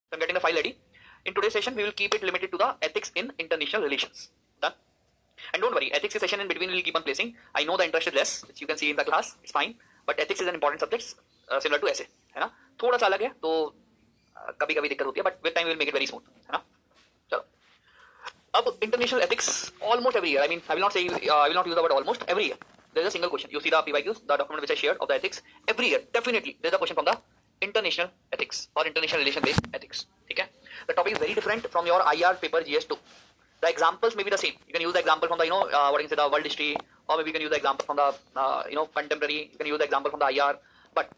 So I'm getting the file ready. In today's session, we will keep it limited to the ethics in international relations. Done. And don't worry, ethics session in between we will keep on placing. I know the interest is less, which you can see in the class. It's fine, but ethics is an important subject, similar to essay, है ना? थोड़ा सा अलग है, तो कभी-कभी दिक्कत होती है, but with time we will make it very smooth, है ना? चलो. अब international ethics almost every year. I mean, I will not say I will not use the word almost every year. There is a single question. You see the PYQs, the document which I shared of the ethics. Every year, definitely, there is a question from the international ethics or international relation based ethics. Okay? The topic is very different from your IR paper GS2. The examples may be the same. You can use the example from the what you can say, the world history, or maybe you can use the example from the contemporary. You can use the example from the IR. But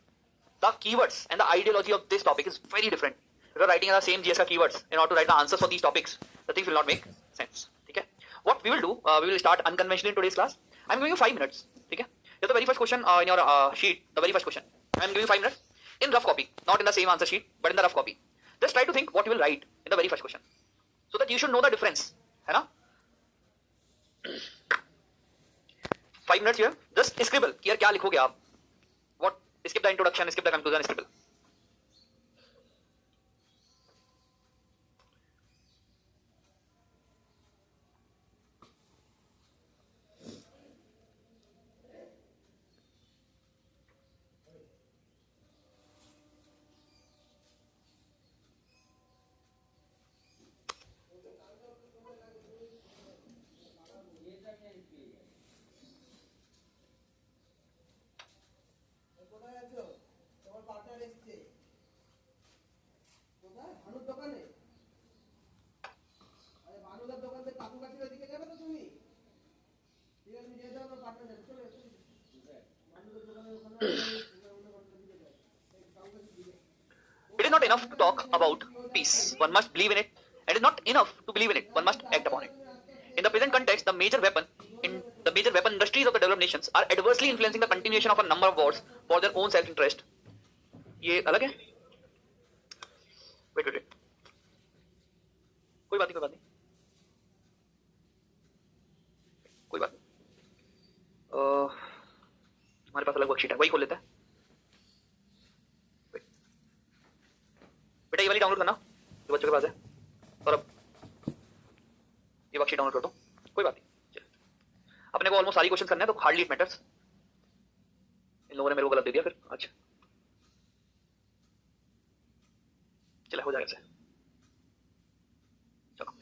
the keywords and the ideology of this topic is very different. If you are writing the same GS ka keywords in order to write the answers for these topics, the things will not make sense. Okay? What we will do, we will start unconventionally in today's class. I am giving you 5 minutes. Okay? Here's the very first question in your sheet. The very first question. I am giving you 5 minutes in rough copy, not in the same answer sheet, but in the rough copy. Just try to think what you will write in the very first question, so that you should know the difference. है ना? 5 minutes here. Just scribble. यार क्या लिखोगे आप? What? Skip the introduction, skip the conclusion, scribble. It is not enough to talk about peace. One must believe in it. It is not enough to believe in it. One must act upon it. In the present context, the major weapon industries of the developed nations are adversely influencing the continuation of a number of wars for their own self-interest. ये अलग है? Wait. कोई बात नहीं. हमारे पास अलग worksheet है, वही खोल लेते हैं. बेटा ये वाली डाउनलोड करना, ये बच्चों के पास है. और अब ये वर्कशीट डाउनलोड कर दो. कोई बात नहीं. अपने को ऑलमोस्ट सारी क्वेश्चन करने हैं, तो हार्डली इट मैटर्स. इन लोगों ने मेरे को गलत दे दिया फिर. अच्छा चला, हो जाएगा से. चलो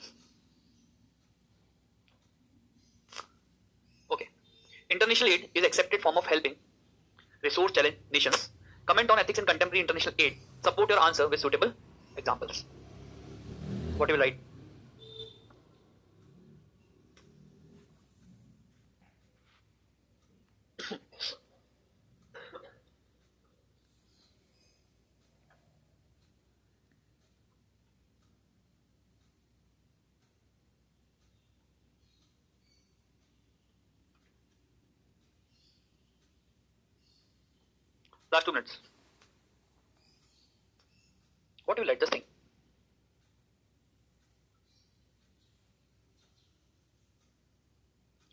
okay. International aid is accepted form of helping resource challenged nations. Comment on ethics in contemporary international aid. Support your answer with suitable examples. What you will write? Last 2 minutes. What you will write? Just think.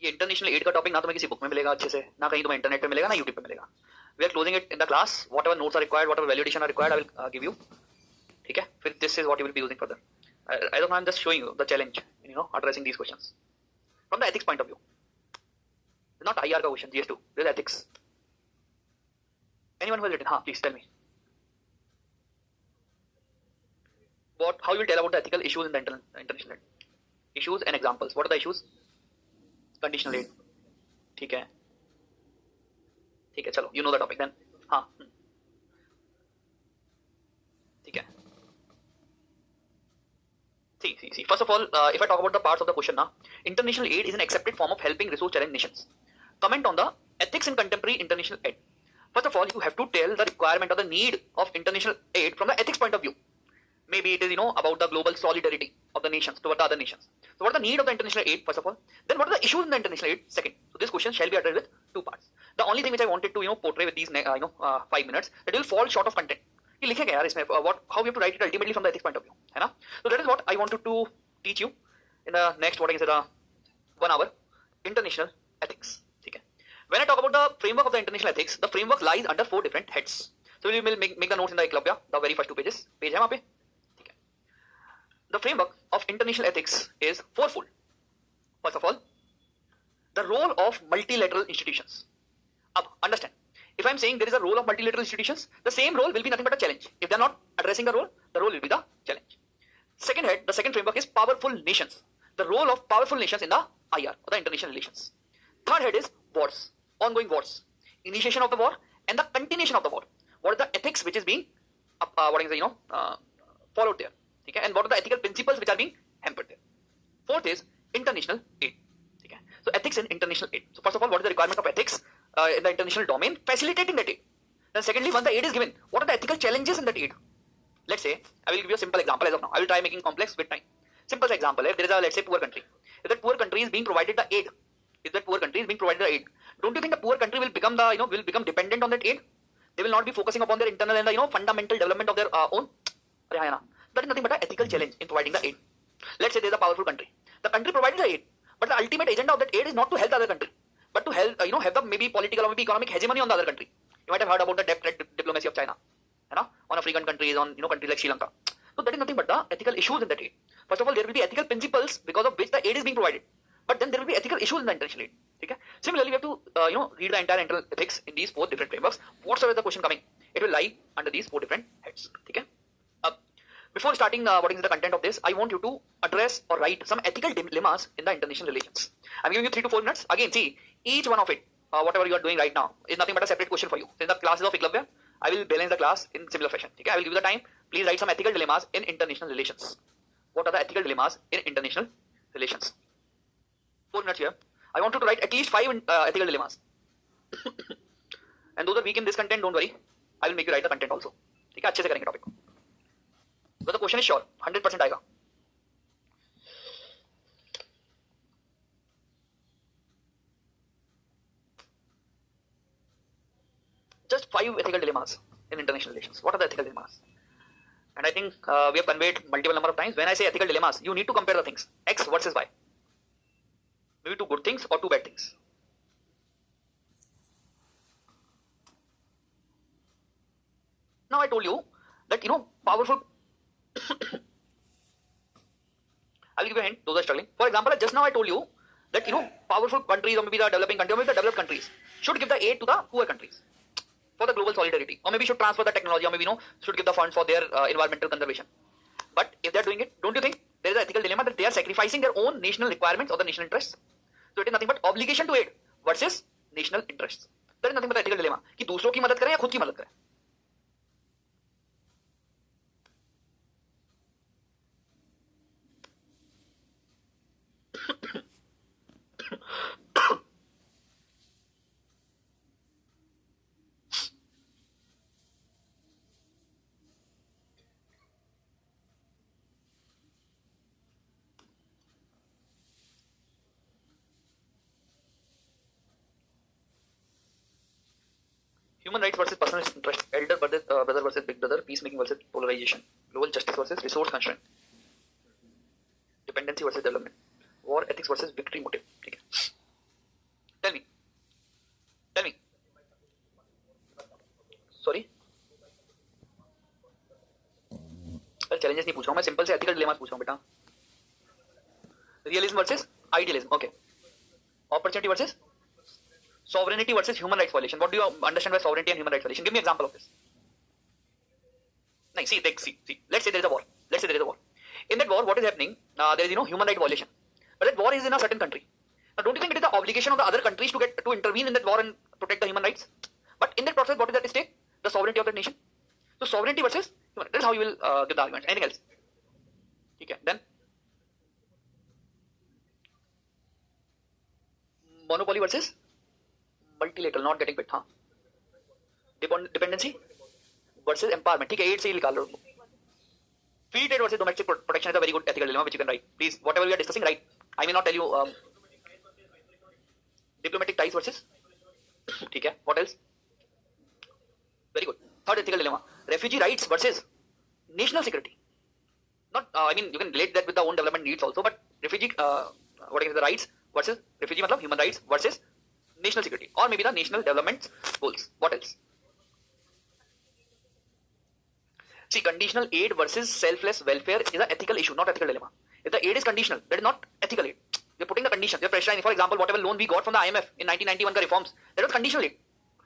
ये international add का topic ना तुम्हें किसी book में मिलेगा अच्छे से, ना कहीं तुम्हें इंटरनेट पे मिलेगा, ना यूट्यूब पे मिलेगा. We are closing it in the class. Whatever notes are required, whatever validation are required, I will give you. ठीक है? फिर this is what you will be using further. I don't know, I am just showing you the challenge in addressing these questions from the ethics point of view. It's not IR का question, GS2. This is ethics. Anyone who has written? हाँ, please tell me. How you will tell about the ethical issues in the international aid? Issues and examples. What are the issues? Conditional aid. ठीक है, चलो, you know the topic then. हाँ, ठीक है. See. First of all, if I talk about the parts of the question now, international aid is an accepted form of helping resource challenged nations. Comment on the ethics in contemporary international aid. First of all, you have to tell the requirement or the need of international aid from the ethics point of view. Maybe it is about the global solidarity of the nations toward the other nations. So what are the need of the international aid, first of all? Then what are the issues in the international aid, second? So this question shall be addressed with 2 parts. The only thing which I wanted to portray with these 5 minutes, that will fall short of content. ये लिखेंगे यार इसमें how we have to write it ultimately from the ethics point of view, है ना? So that is what I wanted to teach you in the next, what I can say, the 1 hour international ethics. ठीक है? When I talk about the framework of the international ethics, the framework lies under 4 different heads. So we will make the notes in the Eklavya, the very first 2 pages. Page है वहाँ पे, ठीक है? The framework of international ethics is fourfold. First of all, the role of multilateral institutions. Now, understand, if I am saying there is a role of multilateral institutions, the same role will be nothing but a challenge. If they are not addressing the role will be the challenge. Second head, the second framework is powerful nations. The role of powerful nations in the IR, or the international relations. Third head is wars, ongoing wars, initiation of the war and the continuation of the war. What are the ethics which is being, followed there? Okay? And what are the ethical principles which are being hampered there? Fourth is international aid. Okay? So ethics in international aid. So first of all, what is the requirement of ethics in the international domain? Facilitating that aid. Then secondly, once the aid is given, what are the ethical challenges in that aid? Let's say, I will give you a simple example as of now. I will try making complex with time. Simple example, if there is a, let's say, poor country. If that poor country is being provided the aid, don't you think the poor country will become will become dependent on that aid? They will not be focusing upon their internal and the fundamental development of their own. That is nothing but an ethical challenge in providing the aid. Let's say there is a powerful country. The country provided the aid, but the ultimate agenda of that aid is not to help the other country, but to help have the maybe political or maybe economic hegemony on the other country. You might have heard about the debt diplomacy of China, on African countries, on countries like Sri Lanka. So that is nothing but the ethical issues in that aid. First of all, there will be ethical principles because of which the aid is being provided, but then there will be ethical issues in the international aid. Okay? Similarly, we have to read the entire internal ethics in these four different frameworks. Whatsoever the question coming, it will lie under these four different heads. Okay? Before starting what is the content of this, I want you to address or write some ethical dilemmas in the international relations. I'm giving you 3 to 4 minutes. Again, see, each one of it, whatever you are doing right now, is nothing but a separate question for you. Since the class is of Eklavya, I will balance the class in similar fashion. Okay? I will give you the time. Please write some ethical dilemmas in international relations. What are the ethical dilemmas in international relations? 4 minutes here. I want you to write at least 5 ethical dilemmas. And those are weak in this content, don't worry. I will make you write the content also. Okay? अच्छे से करेंगे topic. But the question is sure, 100% आएगा. Just 5 ethical dilemmas in international relations. What are the ethical dilemmas? And I think we have conveyed multiple number of times. When I say ethical dilemmas, you need to compare the things. X versus Y. Maybe 2 good things or 2 bad things. Now I told you that powerful. I will give you a hint. Those are struggling. For example, just now I told you that powerful countries or maybe the developing countries or maybe the developed countries should give the aid to the poor countries for the global solidarity, or maybe should transfer the technology, or maybe should give the funds for their environmental conservation. But if they are doing it, don't you think there is an ethical dilemma that they are sacrificing their own national requirements or the national interests? So it is nothing but obligation to aid versus national interests. There is nothing but ethical dilemma कि दूसरों की मदद करें या खुद की मदद करें. Human rights versus personal interest, elder versus brother versus big brother, peacemaking versus polarization, global justice versus resource constraint, dependency versus development, war ethics versus victory motive. Okay. Tell me. Sorry. challenges नहीं पूछ रहा हूँ मैं, simple से ethical dilemmas पूछ रहा हूँ बेटा. Realism versus idealism. Okay. Opportunity versus sovereignty versus human rights violation. What do you understand by sovereignty and human rights violation? Give me an example of this. No, see. Let's say there is a war. In that war, what is happening? There is human rights violation. But that war is in a certain country. Now, don't you think it is the obligation of the other countries to intervene in that war and protect the human rights? But in that process, what is at stake? The sovereignty of that nation. So sovereignty versus human. That is how you will give the arguments. Anything else? Okay. Then monopoly versus multilateral, not getting bit. Dependency versus empowerment. ठीक है, 8 से ही निकाल लो. Free trade versus domestic protection is a very good ethical dilemma which you can write. Please, whatever we are discussing, write. I may not tell you. Diplomatic ties versus. ठीक है. What else? Very good. Third ethical dilemma: refugee rights versus national security. Not, I mean, you can relate that with the own development needs also, but refugee, what is the rights versus refugee, मतलब human rights versus national security, or maybe the national development goals. What else? See, conditional aid versus selfless welfare is an ethical issue, not ethical dilemma. If the aid is conditional, that is not ethical aid. You're putting the conditions, you're pressurizing. For example, whatever loan we got from the IMF in 1991 का reforms, that was conditional aid.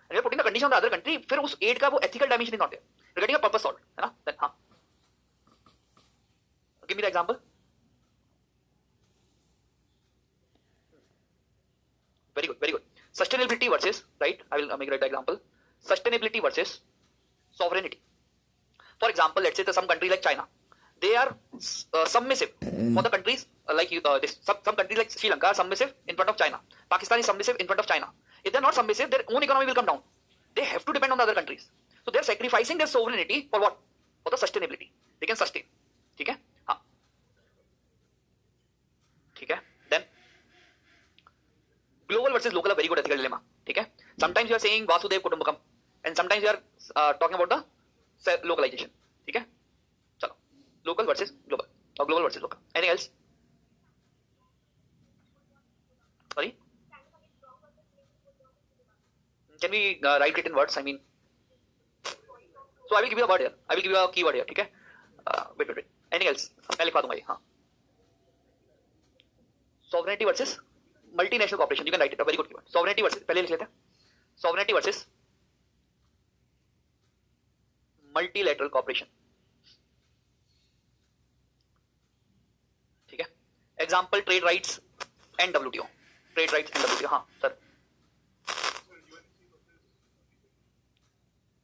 And you're putting the condition on the other country, फिर उस aid का वो ethical dimension is not there. You're getting a purpose solved, है ना? Then हाँ. Give me the example. Very good, very good. Sustainability versus, right? I will make the example. Sustainability versus sovereignty. For example, let's say some country like China, they are submissive for the countries like some countries like Sri Lanka are submissive in front of China. Pakistan is submissive in front of China. If they're not submissive, their own economy will come down. They have to depend on the other countries. So they're sacrificing their sovereignty for what? For the sustainability. They can sustain. ठीक है? हाँ. ठीक है? Then global versus local, a very good ethical dilemma. ठीक है? Sometimes you are saying Vasudev Kutumbakam, and sometimes you are talking about the localization. ठीक है? चलो. Local versus global, or global versus local. Anything else? Sorry? Can we write it in words? I mean, so I will give you a word here. I will give you a keyword here. ठीक है? Wait. Anything else? मैं लिखवा दूंगा ये. हाँ. Sovereignty versus multinational cooperation. You can write it. A very good keyword. Sovereignty versus, पहले लिख लेते हैं. Sovereignty versus multilateral cooperation. ठीक है? Example, trade rights and WTO. Trade rights and WTO. हाँ सर.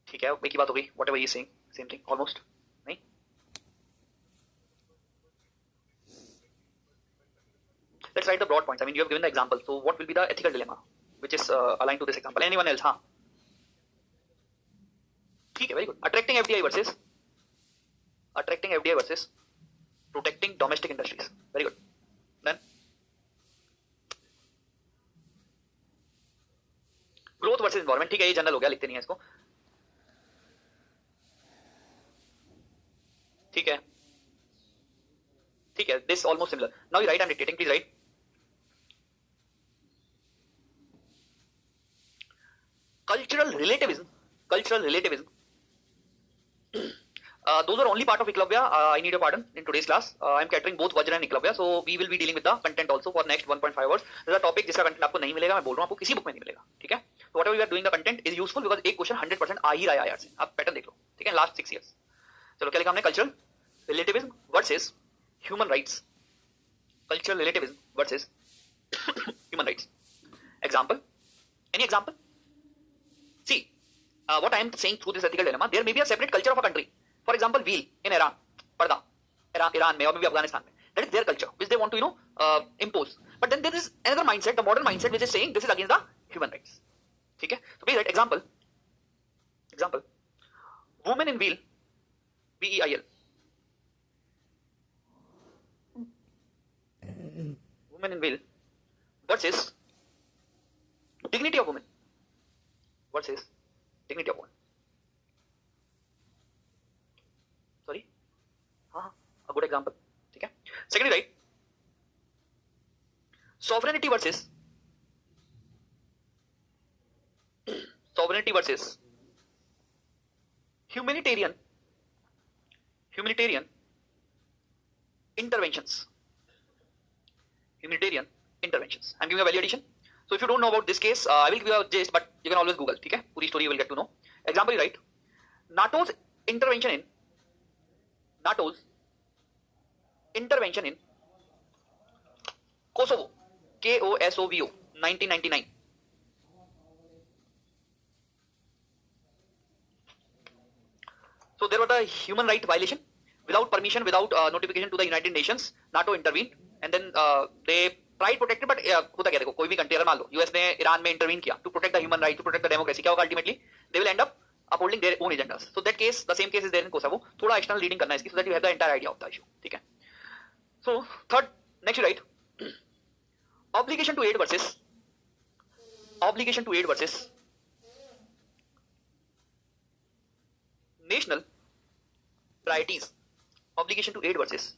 ठीक है, एक ही बात हो गई. Whatever he is saying, same thing, almost. नहीं? Let's write the broad points. I mean, you have given the example. So, what will be the ethical dilemma, which is aligned to this example? Anyone else? हाँ. ठीक है, very good. Attracting FDI versus protecting domestic industries. Very good. Then growth versus environment. ठीक है, ये general हो गया, लिखते नहीं है इसको. ठीक है. ठीक है. This almost similar. Now you write. I'm dictating. Please write. Cultural relativism. Those are only part of Eklavya. I need your pardon in today's class. I'm catering both Vajra and Eklavya, so we will be dealing with the content also for next 1.5 hours. There's a topic जिसका content आपको नहीं मिलेगा, मैं बोल रहा हूँ आपको किसी book में नहीं मिलेगा, ठीक है? So whatever we are doing, the content is useful because एक question 100% आ ही रहा है यार से. आप पैटर्न देख लो, ठीक है? Last 6 years. चलो क्या लिखा हमने? Cultural relativism versus human rights. Cultural relativism versus human rights. Example? Any example? See, what I am saying through this ethical dilemma, there may be a separate culture of a country. For example, wheel in Iran, पर्दा, Iran में और maybe Afghanistan में. That is their culture, which they want to, impose. But then there is another mindset, the modern mindset, which is saying this is against the human rights. ठीक है? So please write example. Women in wheel, WEIL. Women in wheel versus dignity of women. Versus dignity of women. Sorry? A good example. ठीक है? Secondly, right? Sovereignty versus humanitarian interventions. I'm giving a value addition. So if you don't know about this case, I will give you a gist, but you can always Google. ठीक है? पूरी story you will get to know. Example, you write NATO's intervention in Kosovo, KOSOVO, 1999. So there was a human right violation. Without permission, without notification to the United Nations, NATO intervened, and then they tried protected, but होता क्या देखो, कोई भी country अगर मान लो US ने Iran में intervene किया to protect the human right, to protect the democracy, क्या होगा ultimately? They will end up upholding their own agendas. So that case, the same case is there in Kosovo. थोड़ा external reading करना है इसकी, so that you have the entire idea of the issue. ठीक है? So third, next you write obligation to aid versus national priorities. Obligation to aid versus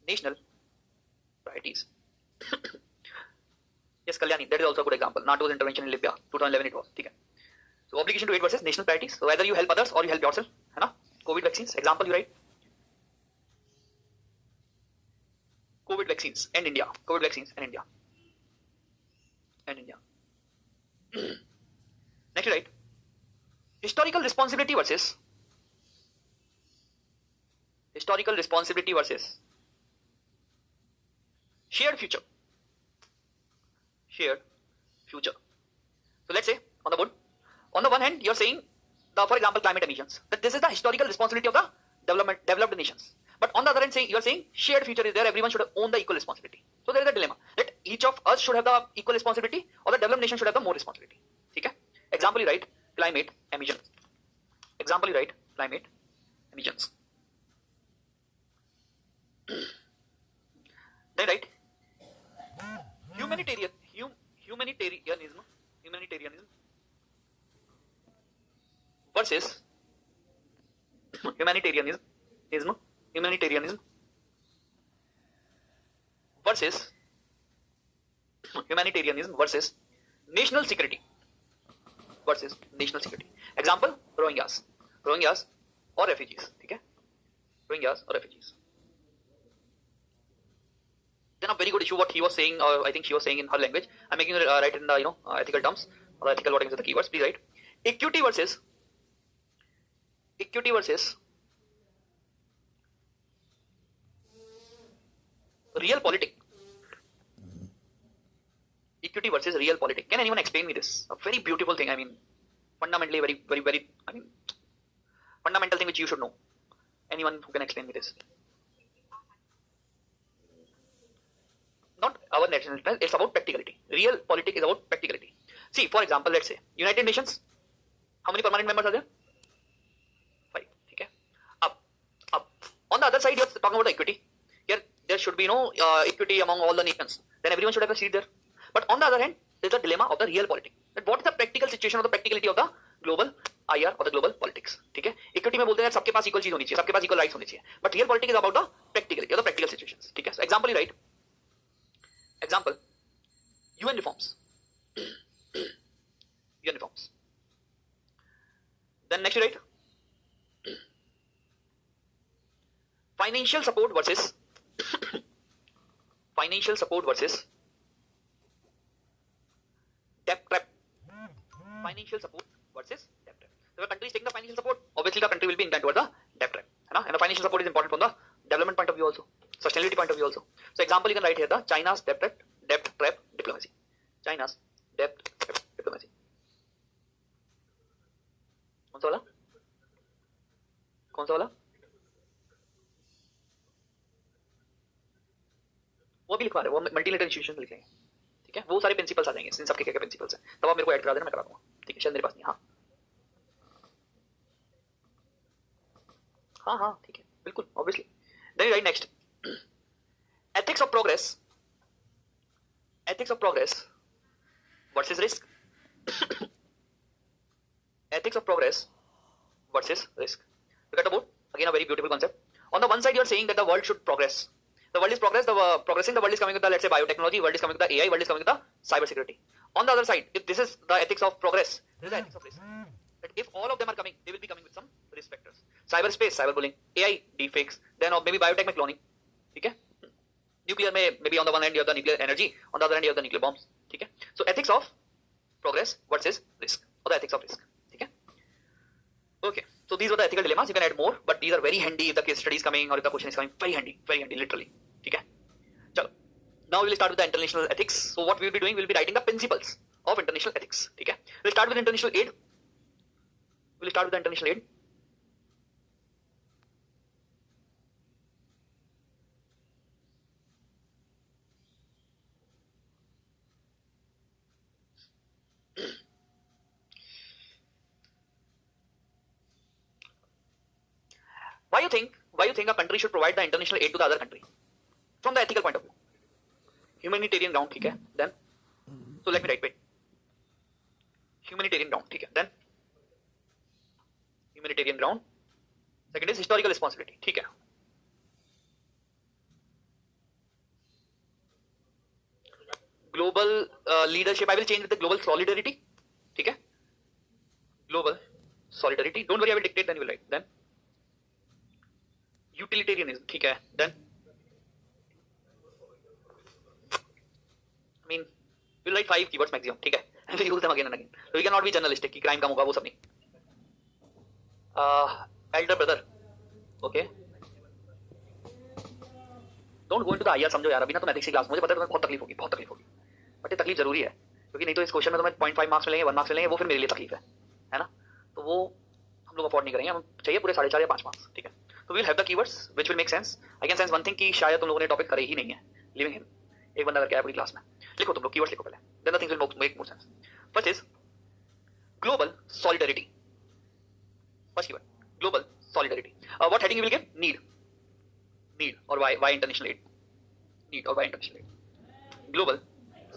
national priorities. Yes, Kalyani, that is also a good example. NATO's intervention in Libya, 2011 it was. ठीक है? So obligation to aid versus national priorities. So either you help others or you help yourself, है ना? COVID vaccines. Example, you write COVID vaccines and India. COVID vaccines and India. And India. Next, you write historical responsibility versus shared future. Shared future. So let's say on the board, on the one hand, you're saying for example, climate emissions, that this is the historical responsibility of the developed nations. But on the other hand, you're saying shared future is there, everyone should own the equal responsibility. So there is a dilemma that each of us should have the equal responsibility or the developed nation should have the more responsibility. Okay? Example, you write climate emissions. Example, you write climate emissions. Then write humanitarianism versus humanitarianism versus national security Example, Rohingyas or refugees. Okay? Rohingyas or refugees. Then a very good issue what he was saying, I think she was saying in her language. I'm making it write in the ethical terms or ethical wordings of the keywords. Please write equity versus real politic. Equity versus real politic. Can anyone explain me this? A very beautiful thing. I mean, fundamentally, very. I mean, fundamental thing which you should know. Anyone who can explain me this? Not our national, it's about practicality. Real politics is about practicality. See, for example, let's say United Nations. How many permanent members are there? 5. Okay. Up. On the other side, you're talking about equity. Here, there should be no equity among all the nations. Then everyone should have a seat there. But on the other hand, there's a dilemma of the real politics. That what is the practical situation or the practicality of the global IR or the global politics? Okay. Equity में बोलते हैं सबके पास equal चीज होनी चाहिए, सबके पास equal rights होनी चाहिए. But real politics is about the practicality or the practical situations. Okay. So example, you write. Example, UN reforms. UN reforms. Then next you write financial support versus debt trap. Financial support versus debt trap. So if a country is taking the financial support, obviously the country will be inclined towards the debt trap. And the financial support is important from the development point of view also. Sustainability point of view also. So example you can write here the China's debt trap diplomacy. China's debt trap diplomacy. कौन सा वाला? वो भी लिखवा रहे, वो multilateral institution लिखेंगे. ठीक है, वो सारे प्रिंसिपल्स आ जाएंगे. इन सबके क्या प्रिंसिपल्स हैं, तब आप मेरे को ऐड करा देना, मैं करा दूंगा. ठीक है, शायद मेरे पास नहीं. हाँ ठीक है, बिल्कुल obviously. Then write next ethics of progress versus risk. Ethics of progress versus risk. Look at the board. Again a very beautiful concept. On the one side you are saying that the world should progress. The world is progressing, the world is coming with the, let's say, biotechnology, world is coming with the AI, world is coming with the cyber security. On the other side, if this is the ethics of progress, this is the ethics of risk. That if all of them are coming, they will be coming with some risk factors. Cyberspace, cyberbullying, AI, deepfakes, then maybe biotech में cloning. Okay? Nuclear में maybe on the one hand you have the nuclear energy, on the other hand you have the nuclear bombs. Okay? So ethics of progress versus risk, or the ethics of risk. Okay? Okay. So these were the ethical dilemmas. You can add more, but these are very handy if the case study is coming or if the question is coming. Very handy, literally. Okay? Chalo. Now we will start with the international ethics. So what we will be doing, we will be writing the principles of international ethics. Okay? We will start with international aid. Why you think a country should provide the international aid to the other country? From the ethical point of view. Humanitarian ground, ठीक है? Then, so let me write. Humanitarian ground, ठीक है? Then, humanitarian ground. Second is historical responsibility, ठीक है? Global leadership. I will change with the global solidarity, ठीक है? Global solidarity. Don't worry, I will dictate. Then you will write. Then utilitarianism, ठीक है, then I mean, we'll write 5 keywords maximum, ठीक है, and we use them again and again. So we cannot be journalistic कि crime कम होगा, वो सब नहीं. Elder brother, okay. Don't go into the IR, समझो यार, अभी ना तुम एथिक्स की क्लास, मुझे पता है तुम्हें बहुत तकलीफ होगी, बट ये तकलीफ जरूरी है, क्योंकि नहीं तो इस क्वेश्चन में तुम्हें 0.5 मार्क्स मिलेंगे, 1 मार्क्स मिलेंगे, वो फिर मेरे लिए तकलीफ है ना, तो वो हम लोग अफोर्ड नहीं करेंगे, हम चाहिए पूरे 4.5 या 5 मार्क्स, ठीक है. तो we'll have the keywords which will make sense. I can sense one thing कि शायद तुम लोगों ने टॉपिक करे ही नहीं है, लिविंग हिम, एक बंदा करके आया पूरी क्लास में. लिखो तुम लोग कीवर्ड्स लिखो पहले, then the things will make more sense. First is global solidarity. First keyword global solidarity. What heading you will give? Need और व्हाई इंटरनेशनल एड. नीड और why international aid. Global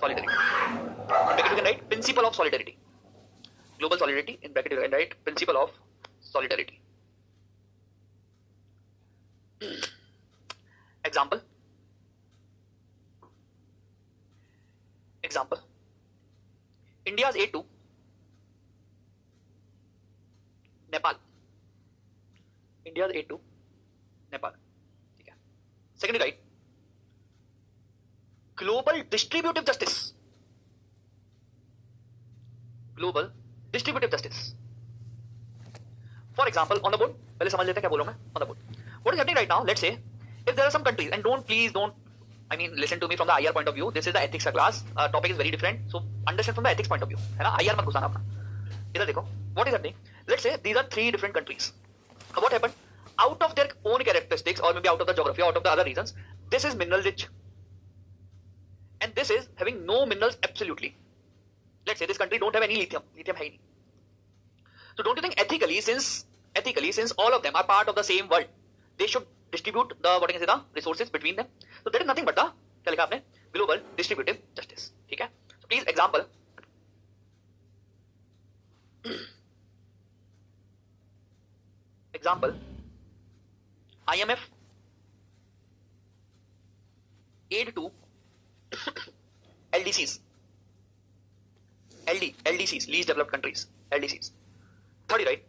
solidarity. In bracket you can write principle of solidarity. Global solidarity. In bracket you can write principle of solidarity. Example. India's aid to Nepal. India's aid to Nepal. ठीक है. Secondly, right. Global distributive justice. Global distributive justice. For example, on the board, पहले समझ लेते हैं क्या बोलूं मैं. On the board, what is happening right now? Let's say if there are some countries, and please don't, I mean, listen to me from the IR point of view. This is the ethics class. Topic is very different, so understand from the ethics point of view. है ना? IR मत घुसाना अपना. इधर देखो. What is happening? Let's say these are 3 different countries. What happened? Out of their own characteristics, or maybe out of the geography, or out of the other reasons, this is mineral rich. And this is having no minerals absolutely. Let's say this country don't have any lithium. Lithium है ही नहीं. So don't you think ethically, since all of them are part of the same world, they should distribute the what I can say the resources between them. So that is nothing but the क्या लिखा आपने? Global distributive justice. ठीक है? So please example. Example. IMF aid to LDCs. LDCs, least developed countries. LDCs. 30, right?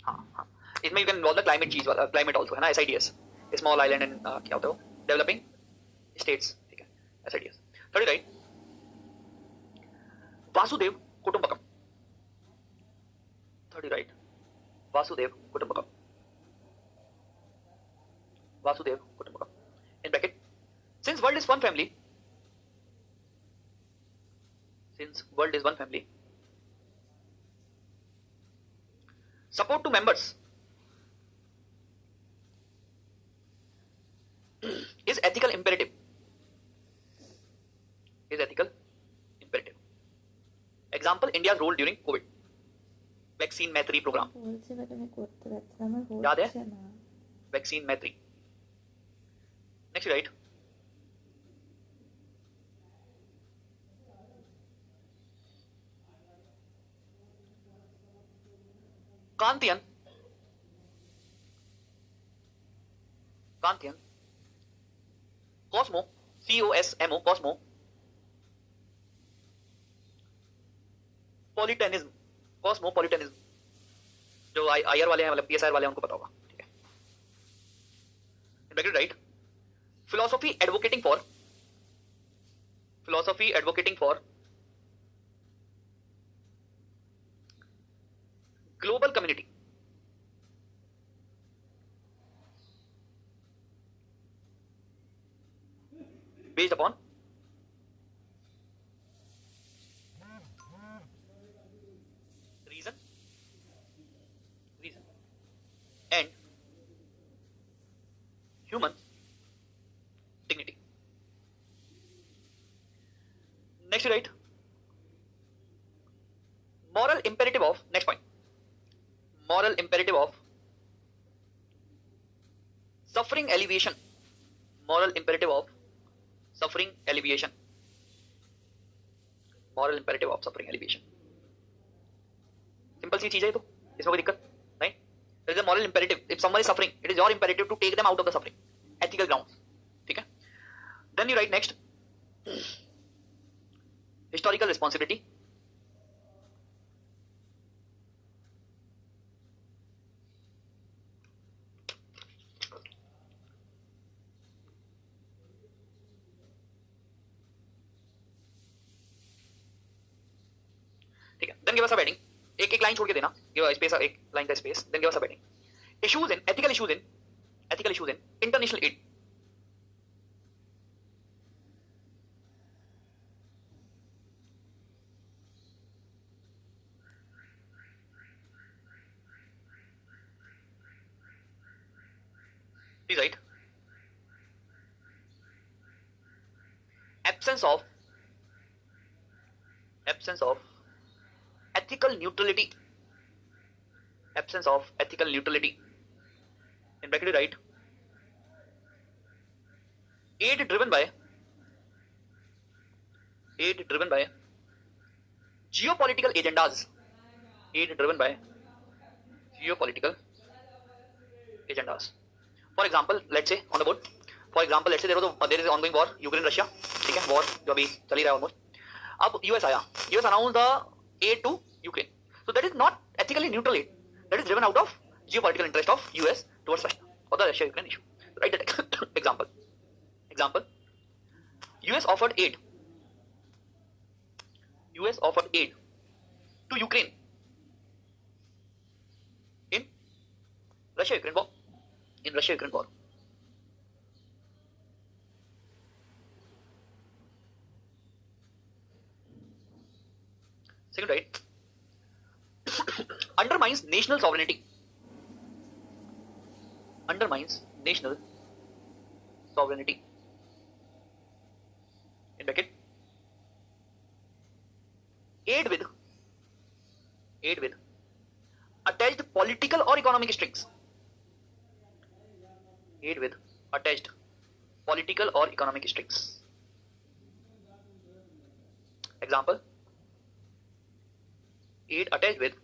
हाँ. इसमें you can involve the climate also है ना, SIDS. Small island and क्या होता है वो? Developing states. ठीक है. SIDS. 30, right? Vasudev कुटुंबकम. 30, right? Vasudev कुटुंबकम. Vasudev कुटुंबकम. In bracket. Since world is one family, support to members is ethical imperative. Example, India's role during COVID. Vaccine Maitri program. याद है? Vaccine Maitri. Next, right? Kantian Cosmo COSMO Cosmo Cosmopolitanism जो IR वाले हैं मतलब PSR वाले हैं उनको पता होगा. ठीक है. In bracket right. Philosophy advocating for global community. Based upon reason and human dignity. Next, right? Moral imperative of suffering alleviation. Moral imperative of suffering alleviation. Simple सी चीज है तो, इसमें कोई दिक्कत नहीं. There is a moral imperative. If someone is suffering, it is your imperative to take them out of the suffering. Ethical grounds. ठीक है. Then you write next. Historical responsibility. Then give us a heading, एक एक line छोड़ के देना, give a space, एक line का space, then give us a heading, issues in ethical issues in international aid. Please write absence of ethical neutrality, absence of ethical neutrality, in bracket you write aid driven by geopolitical agendas, aid driven by geopolitical agendas. For example, let's say on the board, for example, let's say there is ongoing war Ukraine Russia, ठीक है, war जो अभी चल ही रहा है almost. अब US आया, US announced the aid to Ukraine, so that is not ethically neutral aid, that is driven out of geopolitical interest of US towards Russia or the Russia Ukraine issue. Write that example, US offered aid to Ukraine in Russia Ukraine war. Second, right, undermines national sovereignty, in bracket aid with attached political or economic strings, aid with attached political or economic strings. Example, aid attached with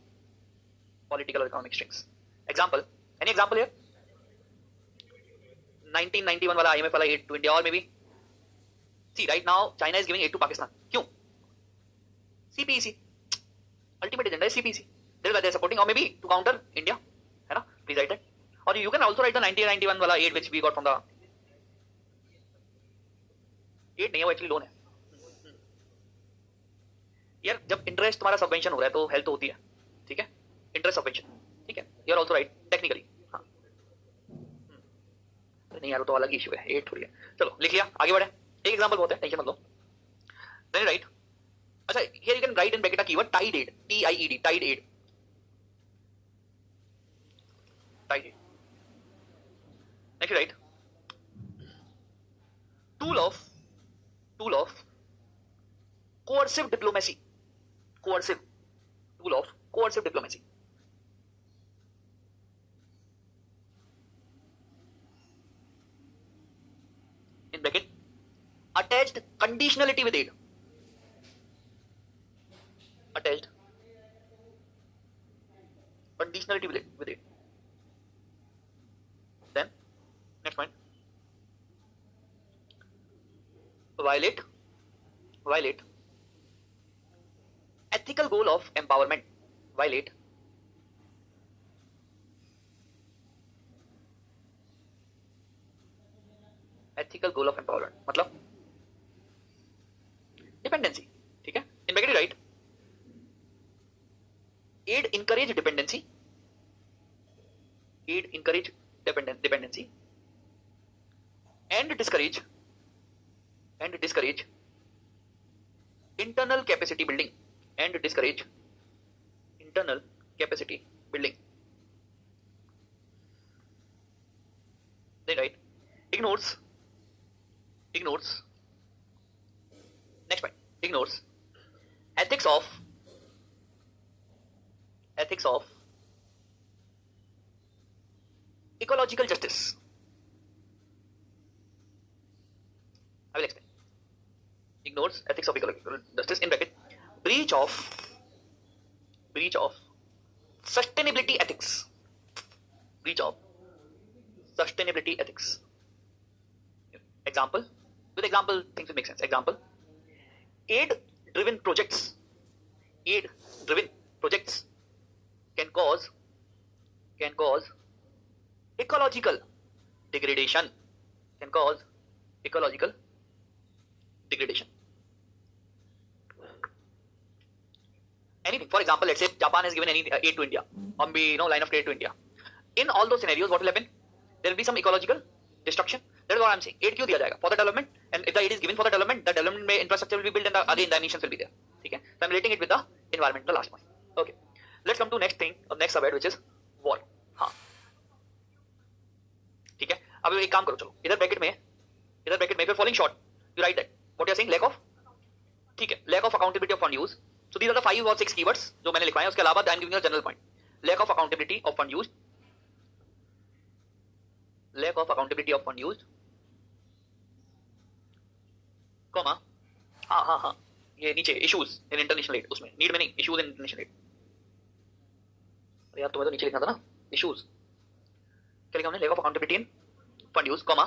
political or economic strings. Example, any example here? 1991 वाला IMF वाला aid to India, or maybe see right now China is giving aid to Pakistan. क्यों? CPEC, ultimate agenda is CPEC. That is why they are supporting, or maybe to counter India, है ना? Please write that. Or you can also write the 1991 वाला aid which we got from the aid नहीं है वो actually loan है. यार जब interest तुम्हारा सबवेंशन हो रहा है तो हेल्थ होती है, ठीक है, इंटरेस्ट सबवेंशन, ठीक है, you are also right technically. हाँ नहीं यार वो तो अलग इशू है, एट थोड़ी है. चलो लिख लिया, आगे बढ़े. एक एग्जांपल बहुत है, टेंशन मत लो. देन राइट, अच्छा here you can write in bracket a keyword tied aid, TIED, tied aid. Next write tool of coercive diplomacy, tool of coercive diplomacy. In bracket attached conditionality with aid, then next point, violate ethical goal of empowerment, violate ethical goal of empowerment, मतलब dependency, ठीक है. In bracket right aid encourage dependency, and discourage internal capacity building, They write ignores next point, ignores ethics of ecological justice. I will explain. Ignores ethics of ecological justice, in bracket breach of sustainability ethics, Example, with example things will make sense. Example, aid driven projects can cause ecological degradation, anything. For example, let's say Japan has given any aid to India on the line of trade to India. In all those scenarios, what will happen? There will be some ecological destruction. That is what I'm saying. Aid क्यों दिया जाएगा? For the development, and if the aid is given for the development में infrastructure will be built and again the emissions will be there. ठीक है? So I'm relating it with the environment, the last one. Okay. Let's come to next thing, next subhead, which is war. हाँ. ठीक है? अब एक काम करो चलो. इधर ब्रैकेट में if you're falling short, you write that. What you're saying? Lack of. ठीक है? Lack of accountability of fund use. So these are the 5 or 6 keywords जो मैंने लिखवाए हैं. उसके अलावा I'm giving you a general point. Lack of accountability of fund used. Lack of accountability of fund used. Comma हाँ ये नीचे issues in international add, उसमें नीड में नहीं, इश्यूज इन इंटरनेशनल एड. यार तुम्हें तो नीचे लिखना था ना इश्यूज. क्या लिखा हमने? Lack of accountability in fund use comma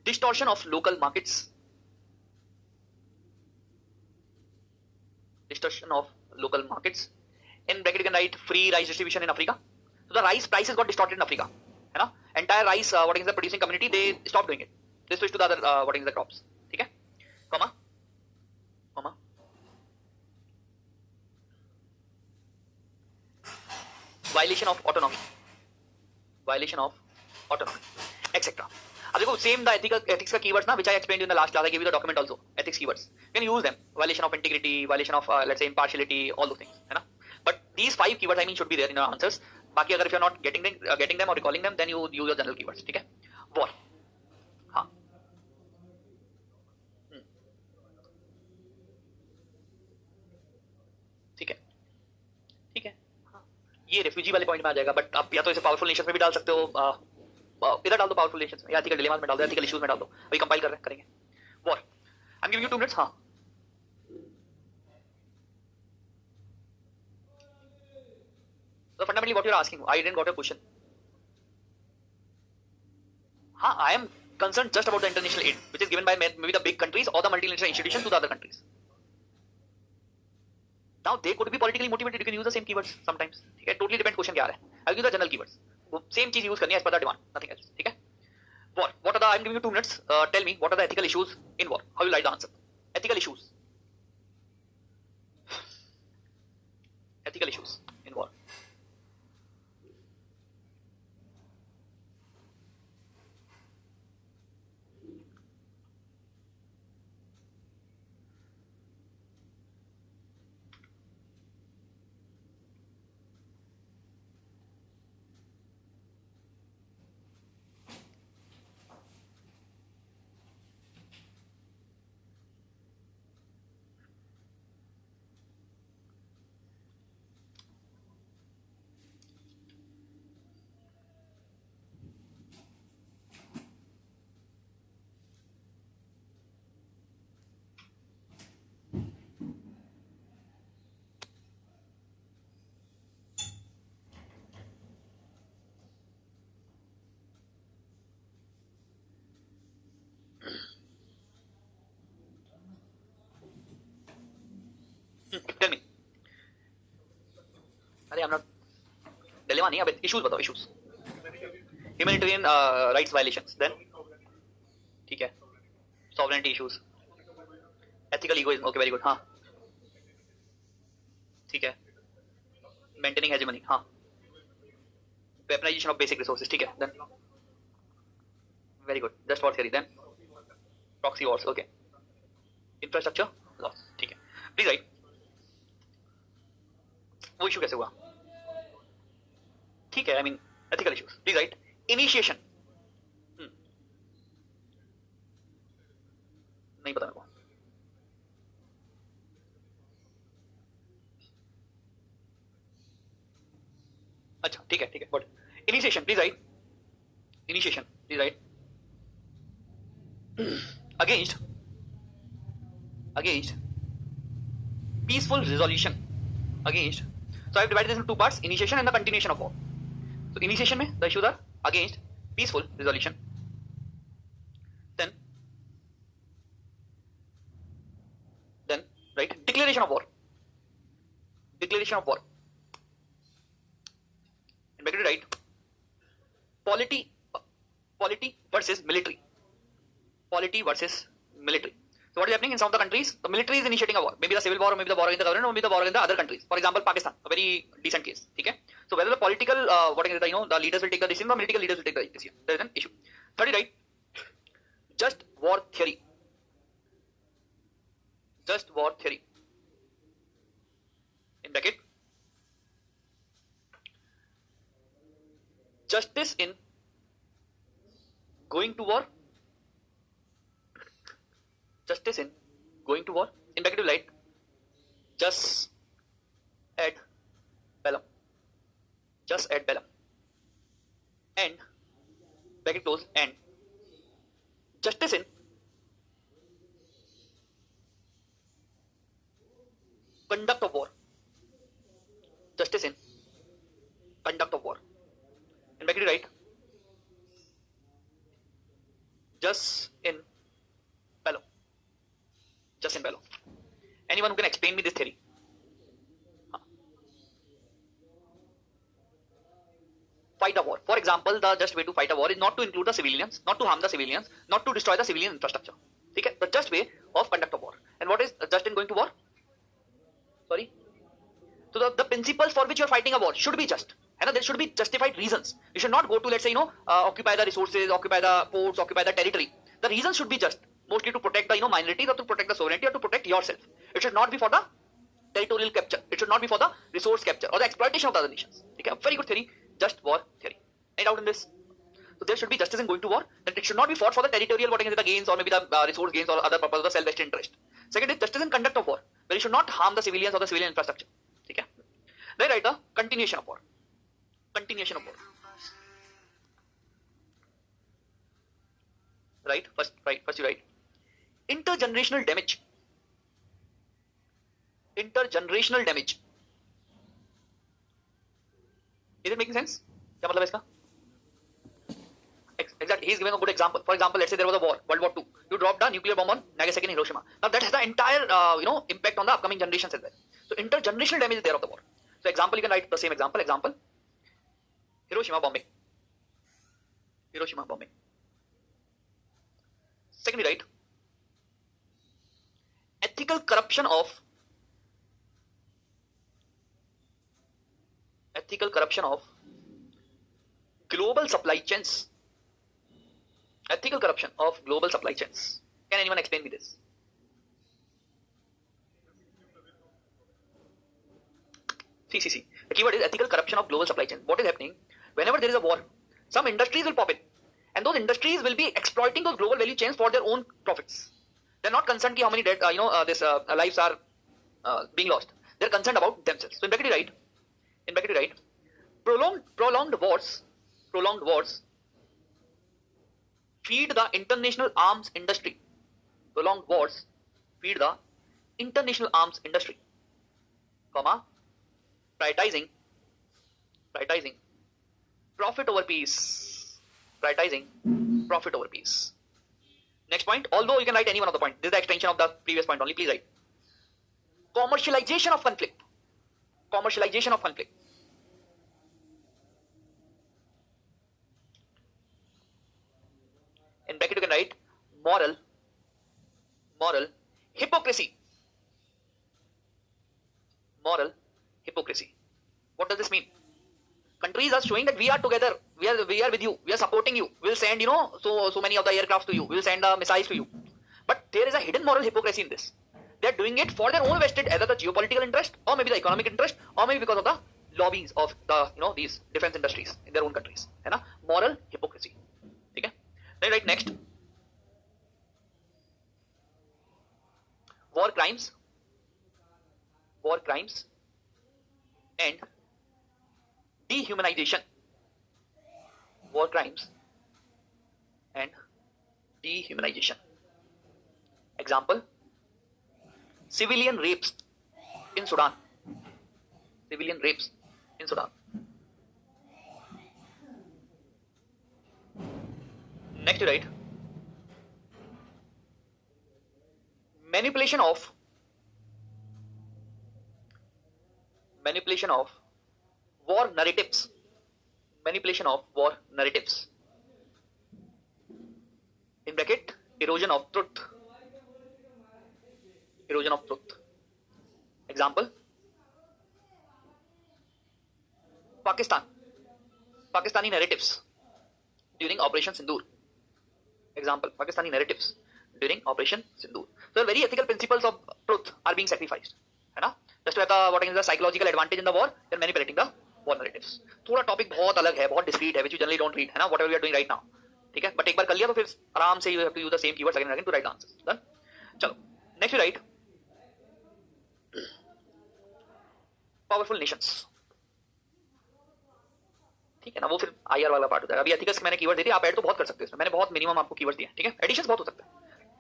distortion of local markets, distortion of local markets. In bracket you can write free rice distribution in Africa. So the rice prices got distorted in Africa, है ना? Entire rice what is the producing community, they stopped doing it. They switched to the other what is the crops. ठीक है? Comma violation of autonomy, etc. अब देखो same the ethics का keywords ना, which I explained in the last class. I gave you the document also. Ethics keywords. You can use them. Violation of integrity, violation of let's say impartiality, all those things, है ना? But these 5 keywords I mean should be there in your answers. बाकी अगर if you're not getting them or recalling them, then you use your general keywords. ठीक है? War. हाँ. ठीक है. ये रेफ्यूजी वाले पॉइंट में आ जाएगा, बट आप या तो इसे पावरफुल नेशंस में भी डाल सकते हो, इधर डाल दो पावरफुल नेशंस में, या एथिकल डिलेमास में डाल दो, एथिकल इश्यूज में डाल दो. अभी कंपाइल कर रहे हैं, करेंगे. War. I am giving you 2 minutes. हाँ. So fundamentally what you are asking, I didn't got your question. हाँ, I am concerned just about the international aid which is given by maybe the big countries or the multilateral institutions to the other countries. Now they could be politically motivated. You can use the same keywords sometimes. ठीक है? Totally depend question क्या आ रहा है. I'll give the general keywords. वो same चीज use करनी है as per the demand, nothing else. ठीक है? War. What are the? I'm giving you 2 minutes. Tell me what are the ethical issues in war? How you like the answer? Ethical issues. Ethical issues in war. Tell me. अरे I'm not dilemma नहीं, अब issues बताओ. issues. Humanitarian rights violations. Then ठीक है. Sovereignty issues. Ethical egoism. Okay, very good. हाँ. ठीक है. Maintaining hegemony. हाँ. Weaponization of basic resources. ठीक है. Then very good. Just war theory. Then proxy wars. Okay. Infrastructure loss. ठीक है. Please write. वो इशू कैसे हुआ? ठीक है, I mean ethical issues. Please right. Initiation. नहीं पता मेरे को. अच्छा ठीक है good. Initiation please right. Initiation please right. Against peaceful resolution. Against. So I have divided this into 2 parts: initiation and the continuation of war. So initiation में the issues are against peaceful resolution. Then right, declaration of war. In bracket right, polity versus military. So what is happening in some of the countries? The military is initiating a war, maybe the civil war, or maybe the war against the government, or maybe the war against the other countries. For example, Pakistan, a very decent case. Okay. So whether the political, what is it, the leaders will take the decision, the political leaders will take the decision. There is an issue. 30, right? Just war theory. Just war theory. In bracket. Justice in going to war. Justice in going to war. In bracket, light. Just ad bellum. Just ad bellum. And bracket close. And justice in conduct of war. Justice in conduct of war. In bracket, right? Just in bello. Just in bello. Anyone who can explain me this theory? Fight a war. For example, the just way to fight a war is not to include the civilians, not to harm the civilians, not to destroy the civilian infrastructure. Okay? The just way of conduct of war. And what is just in going to war? Sorry? So the principles for which you are fighting a war should be just. And there should be justified reasons. You should not go to, let's say, occupy the resources, occupy the ports, occupy the territory. The reasons should be just. Mostly to protect the minorities, or to protect the sovereignty, or to protect yourself. It should not be for the territorial capture. It should not be for the resource capture or the exploitation of the other nations. Okay? A very good theory. Just war theory. Any doubt in this? So there should be justice in going to war. That it should not be fought for the territorial, what against the gains, or maybe the resource gains, or other purpose of the self-vested interest. Second is justice in conduct of war, where you should not harm the civilians or the civilian infrastructure. Okay? Then write the continuation of war. Continuation of war. Right? First you write intergenerational damage. Intergenerational damage. Is it making sense? क्या मतलब है इसका? Exactly. He is giving a good example. For example, let's say there was a war, World War II. You dropped a nuclear bomb on Nagasaki and Hiroshima. Now that has the entire, impact on the upcoming generations as well. So intergenerational damage is there of the war. So example, you can write the same example. Example, Hiroshima bombing. Hiroshima bombing. Secondly, write ethical corruption of global supply chains. Ethical corruption of global supply chains. Can anyone explain me this? See. The keyword is ethical corruption of global supply chains. What is happening? Whenever there is a war, some industries will pop in, and those industries will be exploiting those global value chains for their own profits. They're not concerned how many dead, lives are being lost. They're concerned about themselves. So in bracket, write prolonged wars feed the international arms industry. Prolonged wars feed the international arms industry, comma, prioritizing profit over peace. Prioritizing profit over peace. Next point, although you can write any one of the points. This is the extension of the previous point only. Please write commercialization of conflict. Commercialization of conflict. In bracket you can write moral hypocrisy. Moral hypocrisy. What does this mean? Countries are showing that we are together, we are with you, we are supporting you, we'll send so many of the aircrafts to you, we'll send missiles to you. But there is a hidden moral hypocrisy in this. They are doing it for their own vested, either the geopolitical interest, or maybe the economic interest, or maybe because of the lobbies of the these defense industries in their own countries. है ना? Moral hypocrisy. ठीक है? Then write next. War crimes and dehumanization. War crimes and dehumanization. Example, civilian rapes in Sudan. Civilian rapes in Sudan. Next you write manipulation of war narratives. Manipulation of war narratives. In bracket, erosion of truth. erosion of truth. Example, Pakistani narratives during Operation Sindoor. Example, Pakistani narratives during Operation Sindoor. So very ethical principles of truth are being sacrificed. है ना? Just to have the what is the psychological advantage in the war, they are manipulating the war narratives. थोड़ा topic बहुत अलग है, बहुत discreet है, which you generally don't read, है ना? Whatever we are doing right now, ठीक है? But एक बार कर लिया तो फिर आराम से you have to use the same keywords again and again to write the answers. Done? चलो, next you write powerful nations. ठीक है ना, वो फिर आईआर वाला पार्ट होता है. अभी एथिकल्स मैंने कीवर्ड दे दिया, आप ऐड तो बहुत कर सकते हो इसमें, मैंने बहुत मिनिमम आपको कीवर्ड दिया, ठीक है? एडिशंस बहुत हो सकते हैं.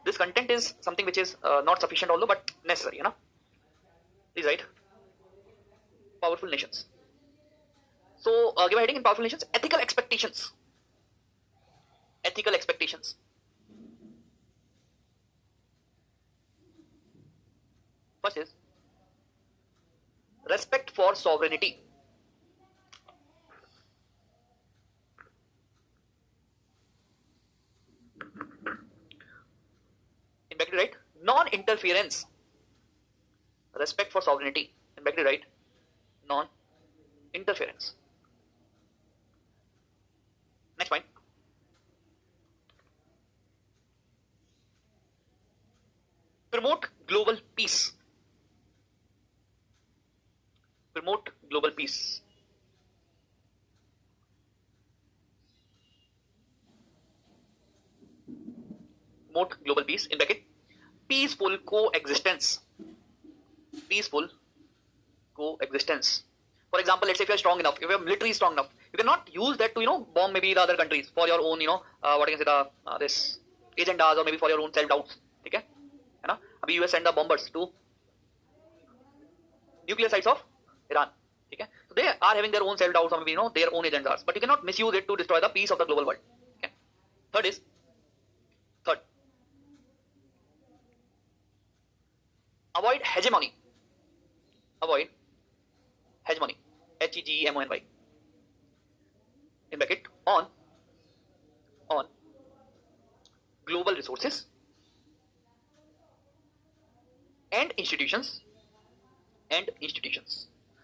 This content is something which is not sufficient although but necessary, है ना? Please right powerful Nations. So give a heading in powerful Nations, ethical expectations. Ethical expectations. First is respect for sovereignty. In bracket right, non-interference. Respect for sovereignty. In bracket right, non-interference. Next point. Promote global peace. Promote global peace. Promote global peace. In bracket, peaceful coexistence. Peaceful coexistence. For example, let's say if you are strong enough, if your military is strong enough, you cannot use that to bomb maybe the other countries for your own what you can say the this agendas or maybe for your own self doubts. ठीक है ना? अभी US send the bombers to nuclear sites of Iran. ठीक है? So they are having their own self doubts or maybe their own agendas, but you cannot misuse it to destroy the peace of the global world. Okay? Third, avoid hegemony. Avoid hegemony. HEGEMONY. In bracket, on global resources and institutions.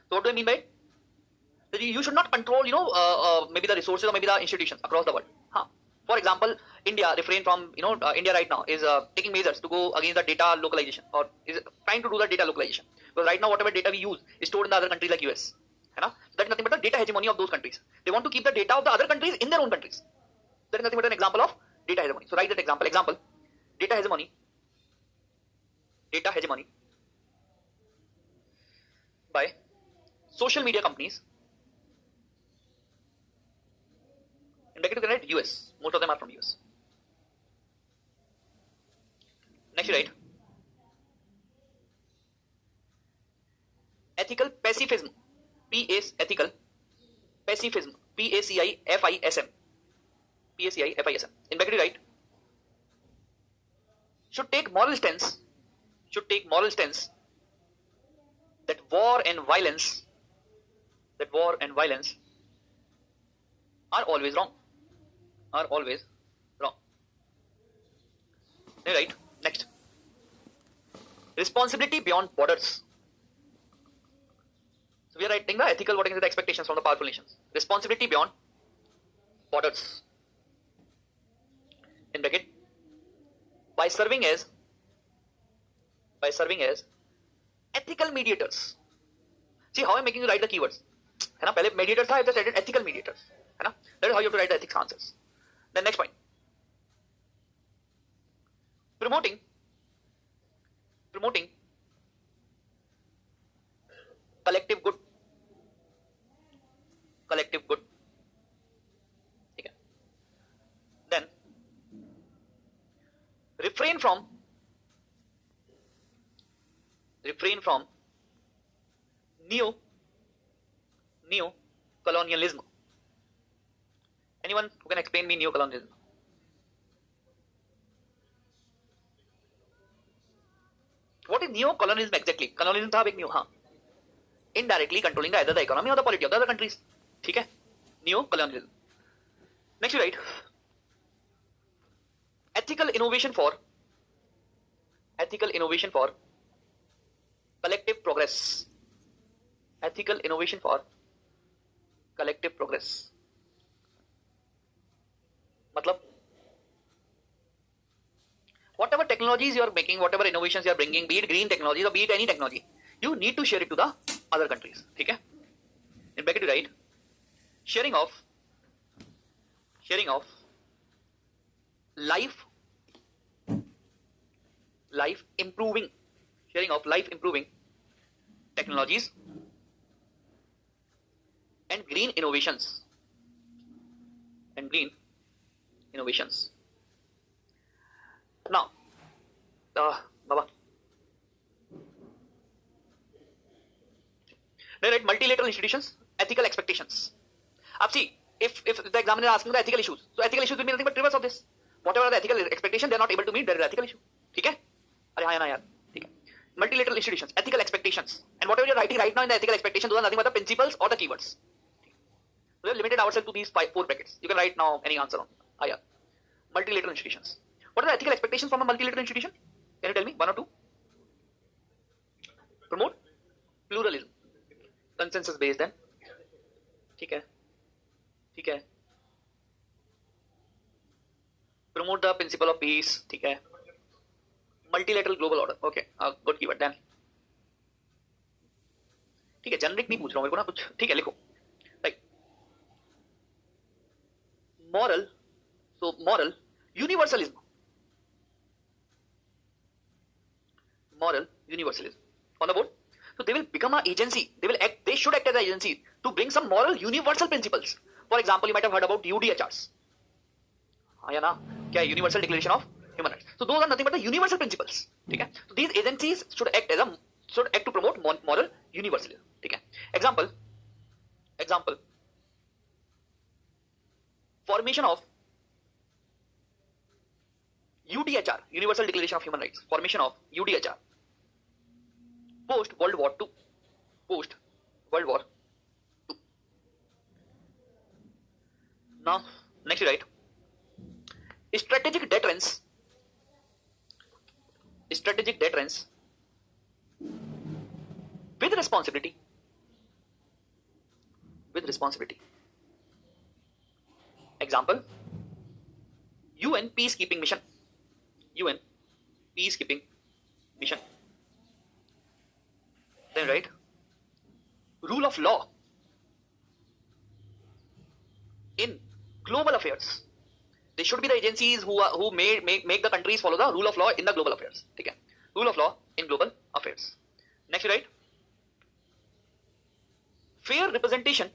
So what do I mean by it? That you should not control maybe the resources or maybe the institutions across the world. For example, India refrain from India right now is taking measures to go against the data localization, or is trying to do the data localization, because right now whatever data we use is stored in the other countries like US, है ना? So that is nothing but the data hegemony of those countries. They want to keep the data of the other countries in their own countries. That is nothing but an example of data hegemony. So write that example. Example: data hegemony by social media companies. In bracket you can write US. Most of them are from US. Next you write ethical pacifism. Ethical pacifism. PACIFISM. In bracket you write should take moral stance that war and violence are always wrong. Right. Next, responsibility beyond borders. So we are writing the ethical what is the expectations from the powerful nations. Responsibility beyond borders. In bracket, by serving as ethical mediators. See how I'm making you write the keywords. है ना? पहले mediators था, I just added ethical mediators. है ना? That is how you have to write the ethics answers. Then next point. Promoting collective good. ठीक है? Then refrain from neo-colonialism. Anyone who can explain me neo-colonialism? What is neo-colonialism exactly? Colonialism था एक new, हाँ. Indirectly controlling either the economy or the polity of the other countries. ठीक है? Neo-colonialism. Next you write ethical innovation for collective progress. Ethical innovation for collective progress. मतलब whatever technologies you are making, whatever innovations you are bringing, be it green technologies or be it any technology, you need to share it to the other countries. ठीक है? In bracket you write sharing of life improving, sharing of life improving technologies and green innovations now Baba, they write multilateral institutions, ethical expectations. Ab see, if the examiner is asking the ethical issues, so ethical issues will be nothing but reverse of this. Whatever are the ethical expectation, they are not able to meet, there is ethical issue. ठीक है? अरे हाँ या ना यार, ठीक है. Multilateral institutions, ethical expectations, and whatever you are writing right now in the ethical expectations, those are nothing but the principles or the keywords. So we have limited ourselves to these 4 brackets. You can write now any answer on. Yeah. Multilateral institutions. What are the ethical expectations from a multilateral institution? Can you tell me? 1 or 2? Promote pluralism, consensus based then. ठीक है. Promote the principle of peace. ठीक है. Multilateral global order. Okay. Good keyword then. ठीक है. Generic नहीं पूछ रहा हूँ मेरे को ना कुछ. ठीक है, लिखो. Like moral. So moral universalism. Moral universalism on the board. So they will become an agency. They should act as an agency to bring some moral universal principles. For example, you might have heard about UDHRs. हाँ या ना? क्या है? Universal Declaration of Human Rights. So those are nothing but the universal principles. ठीक है? So these agencies should act to promote moral universalism. ठीक है? Example. Formation of UDHR, Universal Declaration of Human Rights. Formation of UDHR. Post World War II. Now, next you write strategic deterrence with responsibility. Example, UN peacekeeping mission. Then write rule of law in global affairs. They should be the agencies who make the countries follow the rule of law in the global affairs. ठीक है? Rule of law in global affairs. Next, you write fair representation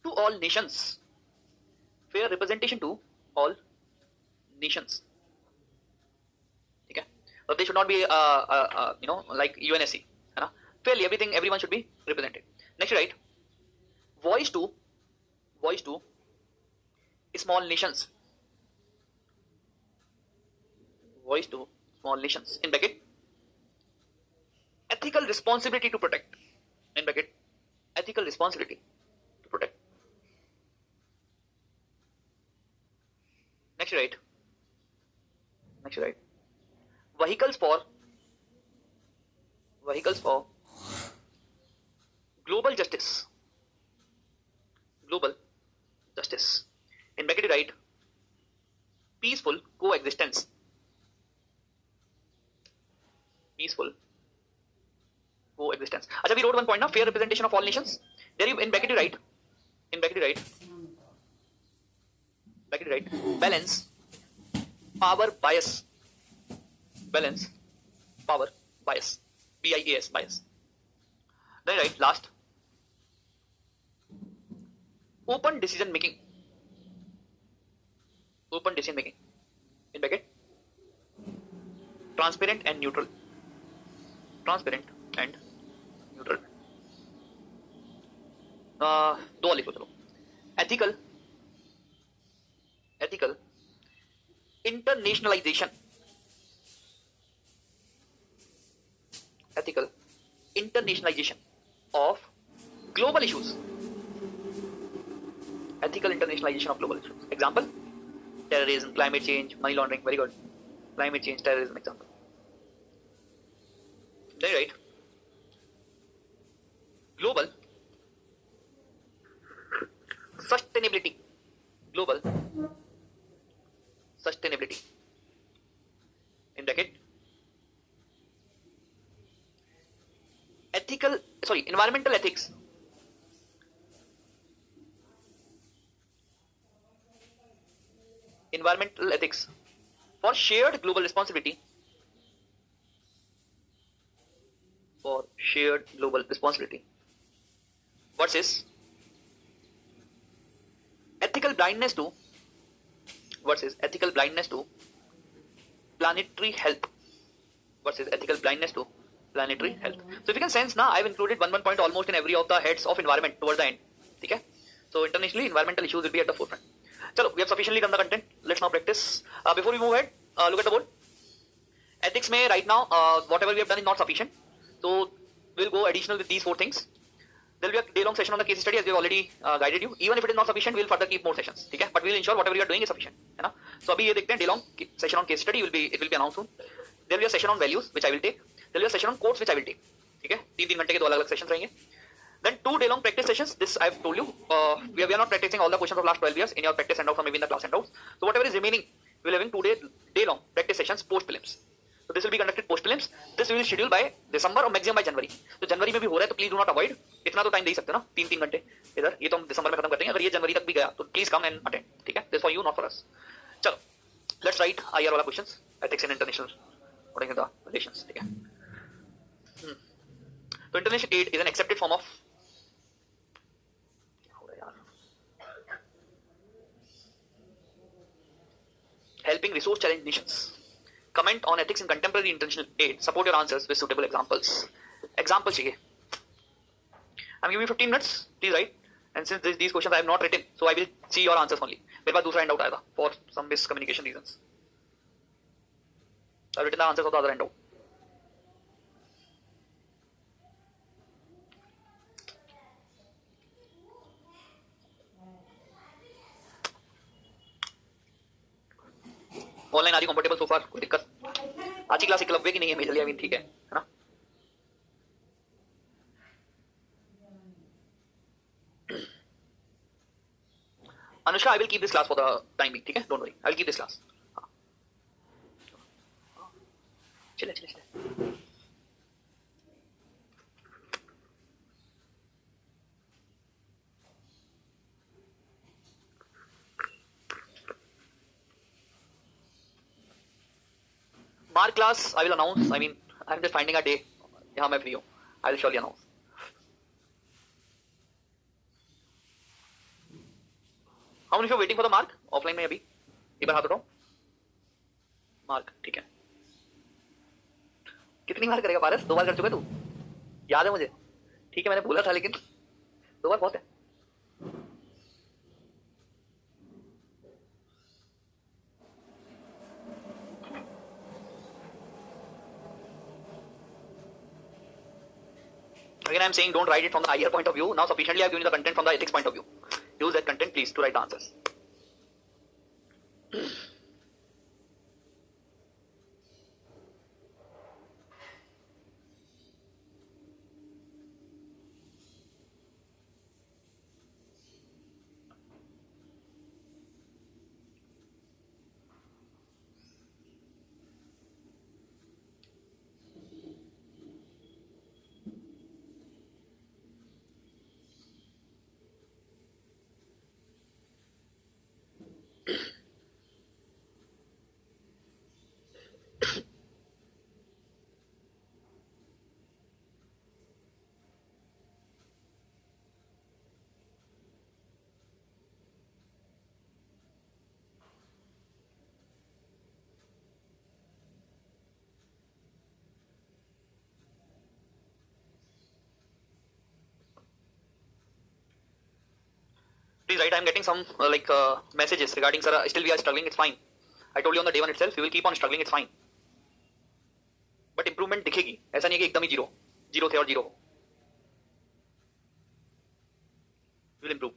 to all nations. Fair representation to all nations. ठीक है? But they should not be like UNSC. है ना? Fairly everyone should be represented. Next, you write voice to small nations. Voice to small nations. In bracket, ethical responsibility to protect. In bracket, ethical responsibility to protect. Next, you write vehicles for global justice. In bracket, you write peaceful coexistence. Acha, we wrote one point now, fair representation of all nations. There you, in bracket you write balance power bias. BIAS, bias. Then you write last open decision making. In bracket, transparent and neutral. दो और लिखो चलो. Ethical internationalization. Of global issues. Example, terrorism, climate change, money laundering. Very good. Climate change, terrorism example. Then write global sustainability. Global sustainability in bracket environmental ethics for shared global responsibility versus ethical blindness to planetary health So if you can sense now, I've included one point almost in every of the heads of environment towards the end. Okay? So internationally, environmental issues will be at the forefront. Chalo, we have sufficiently done the content. Let's now practice. Before we move ahead, look at the board. Ethics may right now, whatever we have done is not sufficient. So we'll go additional with these 4 things. There will be a day-long session on the case study as we have already guided you. Even if it is not sufficient, we'll further keep more sessions. Okay? But we'll ensure whatever you are doing is sufficient. है ना? So अभी ये देखते हैं day-long session on case study. It will be announced soon. There will be a session on values which I will take. There will be a session on quotes which I will take. ठीक है? 3 घंटे के 2 अलग-अलग sessions रहेंगे. Then 2 day-long practice sessions. This I have told you. We are not practicing all the questions of last 12 years in your practice handouts or maybe in the class handouts. So whatever is remaining, we'll having 2 day-long practice sessions post prelims. So this will be conducted post prelims. This we will schedule by December or maximum by January. तो जनवरी में भी हो रहा है तो please do not avoid. इतना तो time दे ही सकते हो ना, 3 घंटे इधर. ये तो हम दिसंबर में खत्म कर देंगे. अगर ये जनवरी तक भी गया तो प्लीज कम एंड अटेंड. ठीक है? This for you not for us. चलो लेट्स राइट आईआर वाला questions. Ethics in international relations. ठीक है? तो international aid is an accepted form of helping resource challenged nations. Comment on ethics in contemporary international aid. Support your answers with suitable examples. Example चाहिए. I'm giving you 15 minutes. Please write. And since these questions I have not written, so I will see your answers only. मेरे पास दूसरा handout आया था for some miscommunication reasons. I've written the answers of the other handout. Online आदि comfortable so फार, कोई दिक्कत? आज की class Eklavya की नहीं है मेजरली, आई मीन ठीक है ना? Anushka, I will keep this class for the time being. ठीक है? Don't worry, I will keep this class. चले चले चले. Mark class, I will announce. I mean, I'm just finding a day. यहाँ मैं free हूँ. I will surely announce. How many of you are waiting for the mark? Offline में अभी एक बार हाथ उठाओ. Mark, ठीक है. कितनी बार करेगा पारस? 2 बार कर चुका तू? याद है मुझे. ठीक है, मैंने बोला था लेकिन 2 बार बहुत है. Again, I am saying don't write it from the IR point of view. Now sufficiently I have given you the content from the ethics point of view. Use that content please to write the answers. Please write. I am getting some messages regarding sir. Still we are struggling. It's fine. I told you on the day 1 itself. You will keep on struggling. It's fine. But improvement दिखेगी. ऐसा नहीं है कि एकदम ही zero थे और zero हो. You will improve.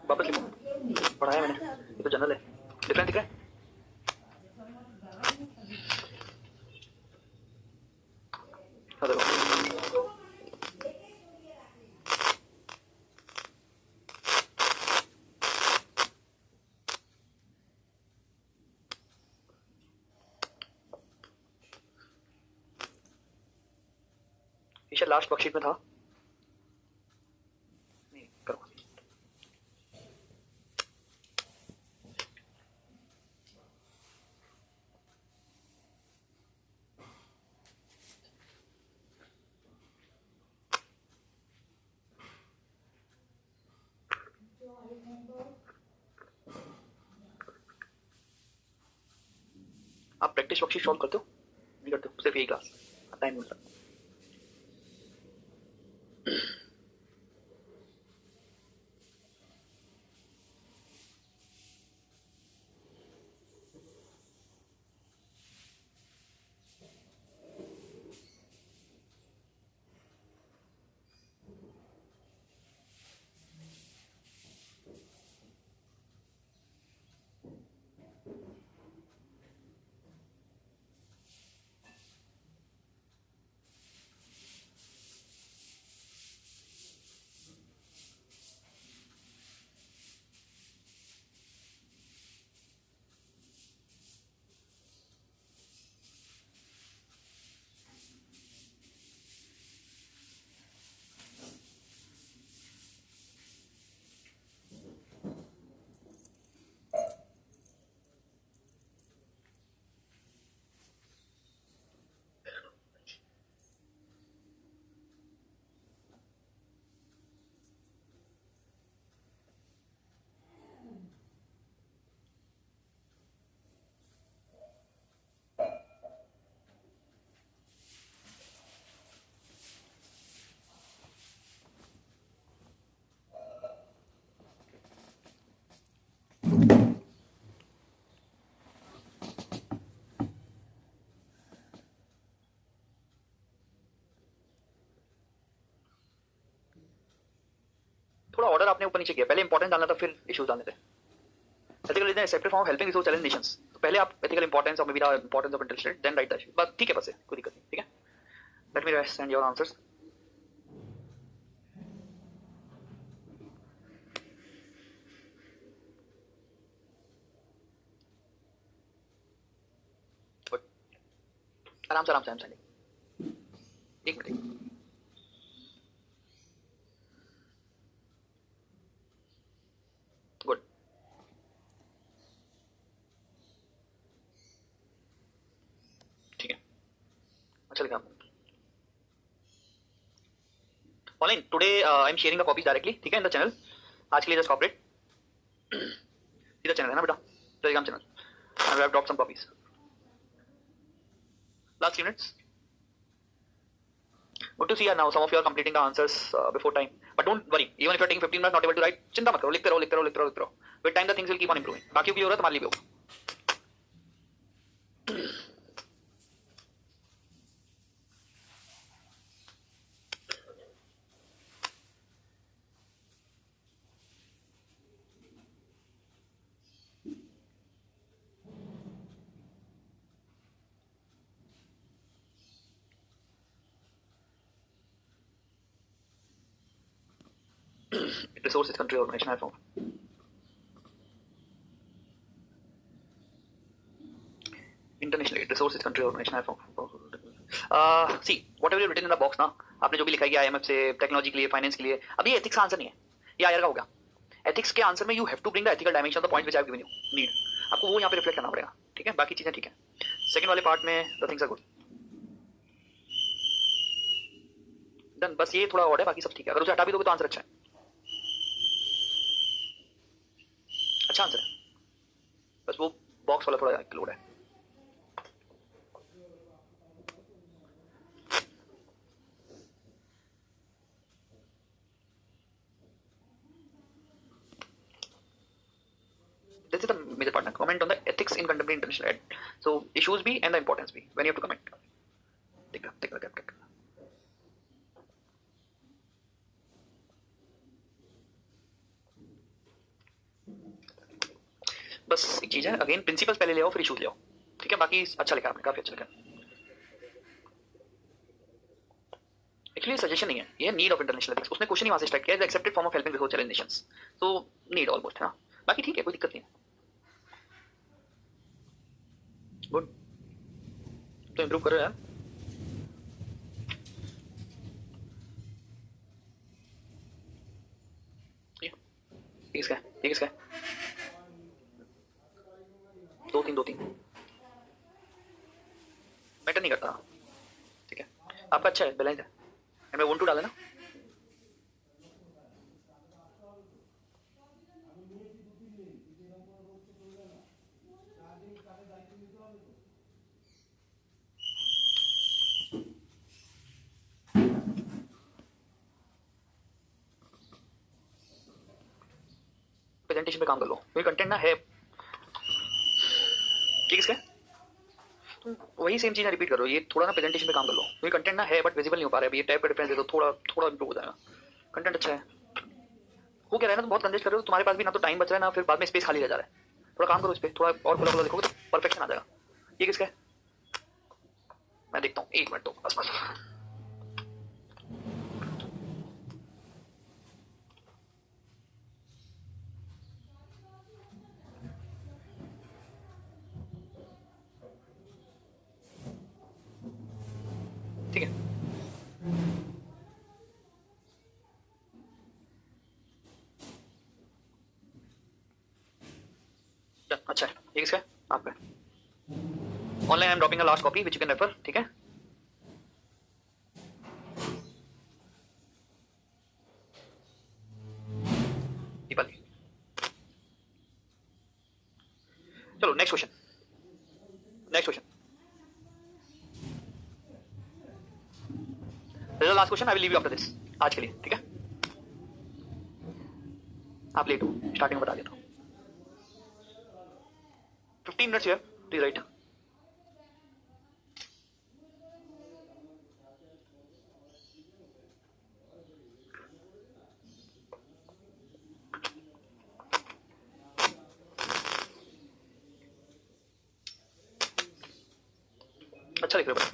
वापस लिखो, पढ़ाया मैंने, ये तो जनरल है, डिफरेंस दिख रहा है? देखो ये लास्ट वर्कशीट में था, नहीं करो। आप प्रैक्टिस वर्कशीट सॉल्व करते हो? नहीं करते हो? सिर्फ यही क्लास टाइम मिलता है। थोड़ा ऑर्डर आपने ऊपर नीचे किया, पहले इंपॉर्टेंट डालना था, फिर इश्यूज डालने थे। Ethical reason accepted for helping resource challenge nations, तो पहले आप एथिकल इंपॉर्टेंस और maybe the importance of interested, then write the issue. बस ठीक है, बस कोई दिक्कत नहीं, ठीक है। Let me send your answers. आराम से आराम से एक मिनट। गुड, ठीक है, अच्छा लिखा। Online today I am sharing the copies directly, ठीक है, इन द चैनल। आज के लिए जस्ट कॉपरेट, इधर चैनल है ना बेटा, Telegram channel, I have drop some copies last 3 minutes. Good to see now some of you are completing the answers before time. But don't worry, even if you are taking 15 minutes not able to write, चिंता मत करो, लिखते रहो लिखते रहो लिखते रहो लिखते रहो। With time the things will keep on improving. बाकियों के लिए हो रहा है, तुम्हारे लिए भी होगा। Resources country organization I found. International resources country organization I found. See whatever you written in the box ना, आपने जो भी लिखा है IMF से, टेक्नोलॉजी के लिए, फाइनेंस के लिए, अभी एथिक्स आंसर नहीं है, ये आयर का हो गया। एथिक्स के आंसर में you have to bring the ethical dimension of the points which I have given you need, आपको वो यहाँ पे रिफ्लेक्ट करना पड़ेगा, ठीक है। बाकी चीजें ठीक है। सेकंड वाले पार्ट में the things are good done, बस ये थोड़ा ऑड है, बाकी सब ठीक है। अगर उसे हटा भी दोगे तो आंसर अच्छा है, अच्छा आंसर है, बस वो बॉक्स वाला थोड़ा लोड है। This is the major part. Comment on the ethics in contemporary international ed. So issues B and the importance B when you have to comment. देख बस एक चीज है, अगेन प्रिंसिपल्स पहले ले आओ फिर इशूज ले आओ, ठीक है? बाकी अच्छा लिखा आपने, काफी अच्छा लिखा। एक्चुअली सजेशन नहीं है, ये नीड ऑफ इंटरनेशनल एथिक्स। उसने क्वेश्चन ही वहां से स्टार्ट किया, is accepted form of helping resource challenge nations, तो नीड ऑलमोस्ट है ना। बाकी ठीक है, कोई दिक्कत नहीं है, गुड। तो इम्प्रूव करो यार। ये किसका है, ये किसका है? 2-3 मैटर नहीं करता, ठीक है? आपका अच्छा है, बैलेंस है। मैं 1-2 डाला ना। प्रेजेंटेशन पे काम कर लो, क्योंकि कंटेंट ना है। ये किसका है? तुम वही सेम चीज रिपीट करो, ये थोड़ा ना प्रेजेंटेशन पे काम कर लो, क्योंकि कंटेंट ना है बट विजिबल नहीं हो पा रहा है। ये टैब का डिफरेंस दे दो, थोड़ा थोड़ा इंप्रूव हो जाएगा। कंटेंट अच्छा है, हो क्या रहा है ना, तुम बहुत कंजेस्ट कर रहे हो, तुम्हारे पास भी ना तो टाइम बच रहा है ना फिर बाद में स्पेस खाली रह जा रहा है। थोड़ा काम करो इस पे, थोड़ा और खुला खुला लिखोगे तो परफेक्शन आ जाएगा। ये किसका है? मैं देखता हूँ, 1 मिनट तो बस बस। ठीक है, अच्छा है। ये किसका है? आपका। Online I am dropping a last copy which you can refer, ठीक है? दीपाली। चलो next question, next question, last question. I will leave you after this आज के लिए, ठीक है? आप लेट हो, स्टार्टिंग में बता देता हूँ। 15 मिनट्स हियर, प्लीज राइट। अच्छा लिख रहे हो।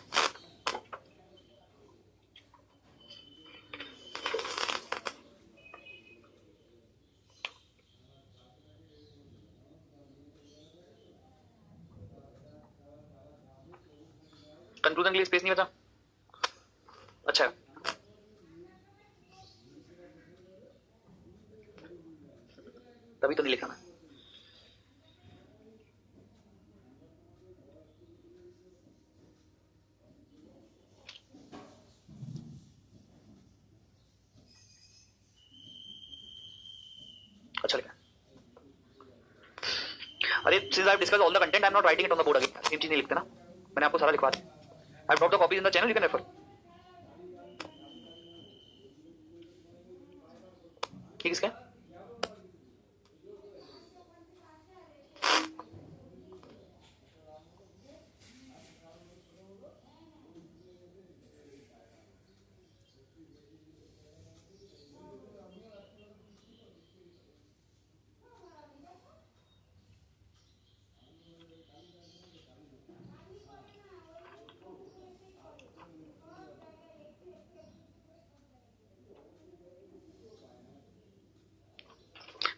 कंक्लूजन के लिए स्पेस नहीं बचा, अच्छा है। तभी तो नहीं लिखा मैं। अच्छा लिखा। अरे since I have discussed all the content, I am not writing it on the board again. Same चीज नहीं लिखते ना, मैंने आपको सारा लिखवा दिया। I drop the copies in the channel, you can refer. ठीक है?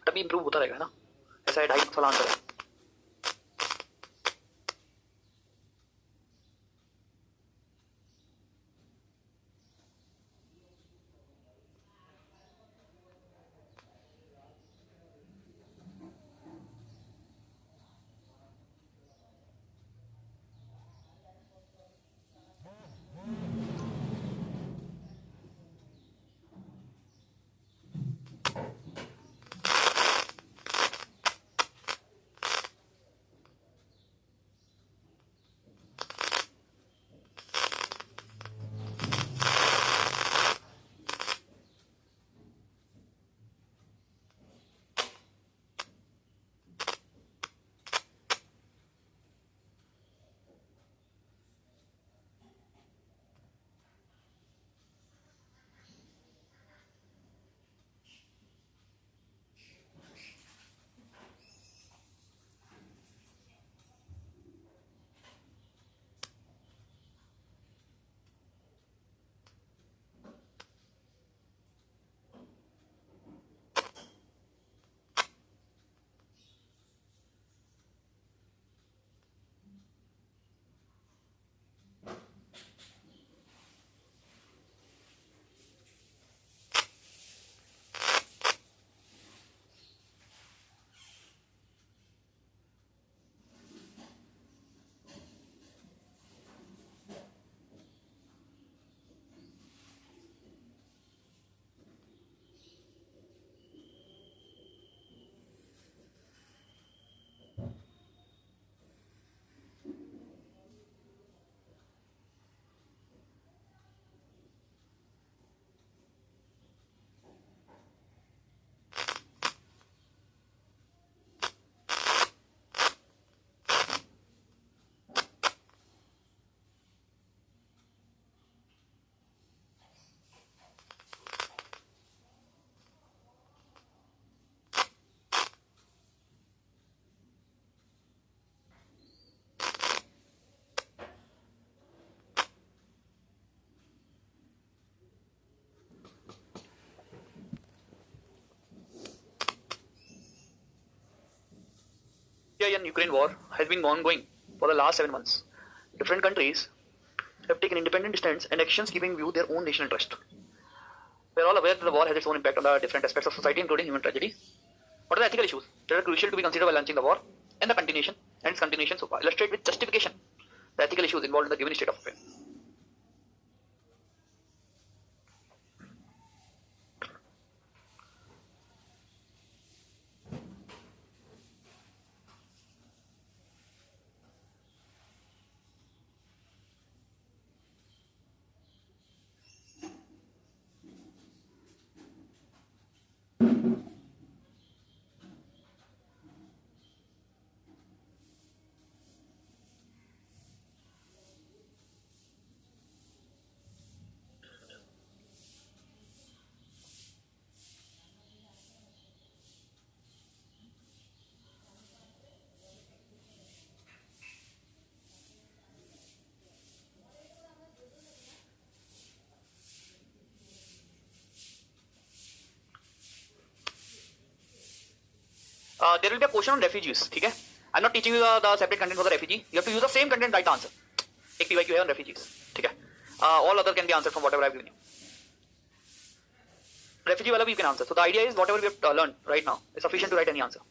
तभी इंप्रूव होता रहेगा ना, ऐसा 2.5 साल आंसर है। Russia and Ukraine war has been ongoing for the last 7 months. Different countries have taken independent stands and actions keeping view their own national interest. We are all aware that the war has its own impact on the different aspects of society, including human tragedy. What are the ethical issues that are crucial to be considered while launching the war and the continuation and its continuation so far? Illustrate with justification the ethical issues involved in the given state of affairs. There will be a question on refugees. ठीक है? I'm not teaching you the separate content for the refugee. You have to use the same content, write the answer. एक PYQ है on refugees. ठीक है? All other can be answered from whatever I've given you. Refugee वाला भी you can answer. So the idea is whatever we have learned right now is sufficient to write any answer.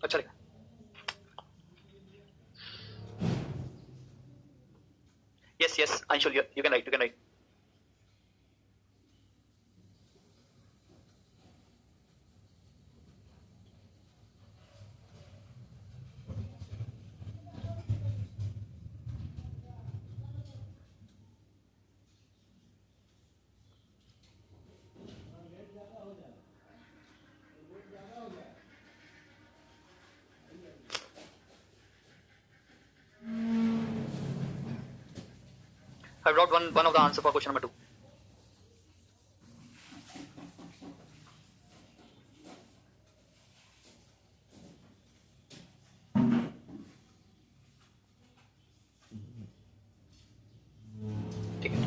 अच्छा लगा. Yes, Anshul, you can write. I brought one of the answer for question number 2. ठीक है.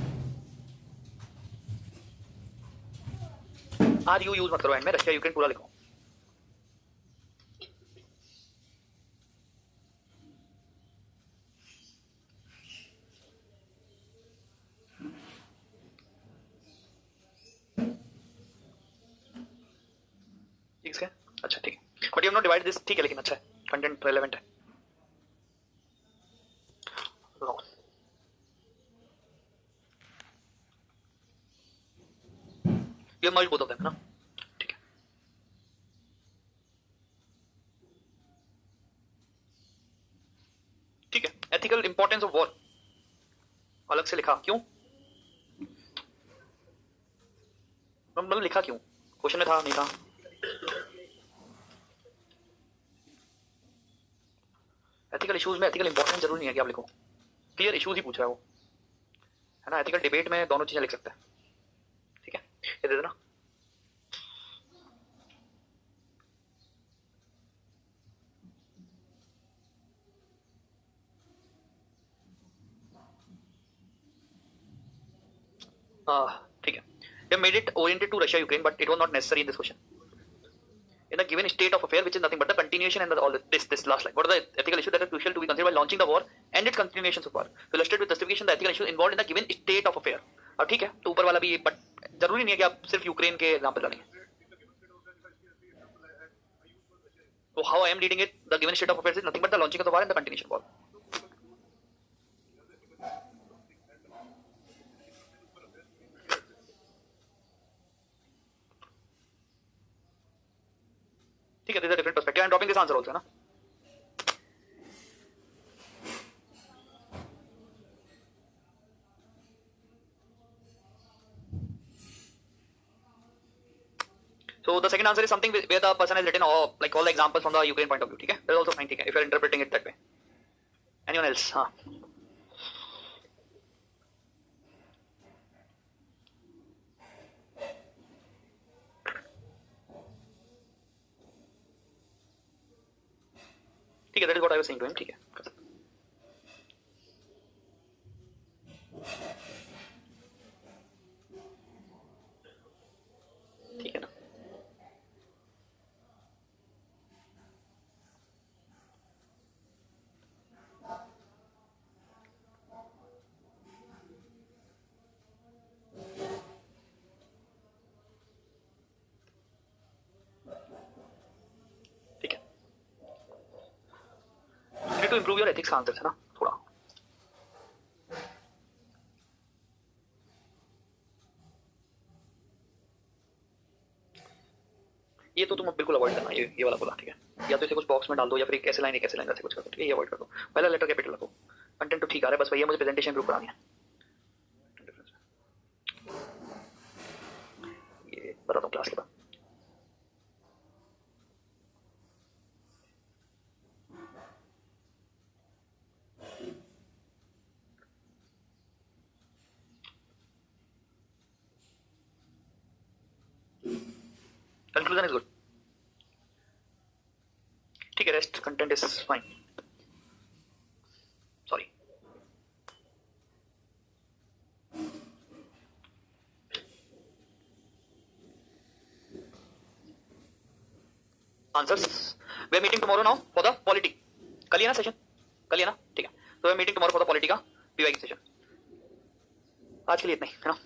Are you use मत करो and में, Russia Ukraine पूरा लिखो. ठीक है. अच्छा ठीक है. But you have not divide this. ठीक है, लेकिन अच्छा है, कंटेंट रेलेवेंट है. You have merged both of them, ना? ठीक है. ठीक है. Ethical importance of war अलग से लिखा क्यों? मतलब लिखा क्यों? क्वेश्चन में था नहीं था? एथिकल इश्यूज में एथिकल इंपॉर्टेंस जरूरी नहीं है कि आप लिखो. क्लियर इश्यूज ही पूछ रहा है वो. है ना, एथिकल डिबेट में दोनों चीजें लिख सकते हैं, ठीक है, ये दे देना। ठीक है, they made it oriented to Russia Ukraine but it was not necessary in this question. In the given state of affair which is nothing but the continuation and the, all this last line, what are the ethical issues that are crucial to be considered while launching the war and its continuation so far, to illustrate with justification the ethical issues involved in the given state of affair. अब ठीक है, तो ऊपर वाला भी, but जरूरी नहीं है कि आप सिर्फ यूक्रेन के एग्जांपल डालेंगे। So how I am reading it, the given state of affairs is nothing but the launching of the war and the continuation war. ठीक है, this is a different perspective. I am dropping this answer also, है ना। So the second answer is something where the person has written all, like all the examples from the Ukraine point of view. ठीक है, that is also fine. ठीक है, if you are interpreting it that way. Anyone else? हाँ, ठीक है, that is what I was saying to him. ठीक है, ठीक है ना। ठीक है, you need to improve your ethics का आंसर है ना थोड़ा। ये तो तुम बिल्कुल अवॉइड करना, ये वाला बोला, ठीक है, या तो इसे कुछ बॉक्स में डाल दो या फिर एक ऐसे लाइन ऐसे कुछ कर दो, ठीक है, ये अवॉइड कर दो। पहला लेटर कैपिटल रखो, कंटेंट तो ठीक आ रहा है, बस भैया मुझे प्रेजेंटेशन इंप्रूव करानी है। ये बताता हूँ क्लास के बाद। कंक्लूजन इज गुड, ठीक है, rest content is fine, sorry. Answers, we are meeting tomorrow now for the polity. कल ही है ना सेशन, कल ही है ना, ठीक है, तो we are meeting tomorrow for the polity का पीवाई सेशन। आज के लिए इतना ही, है ना।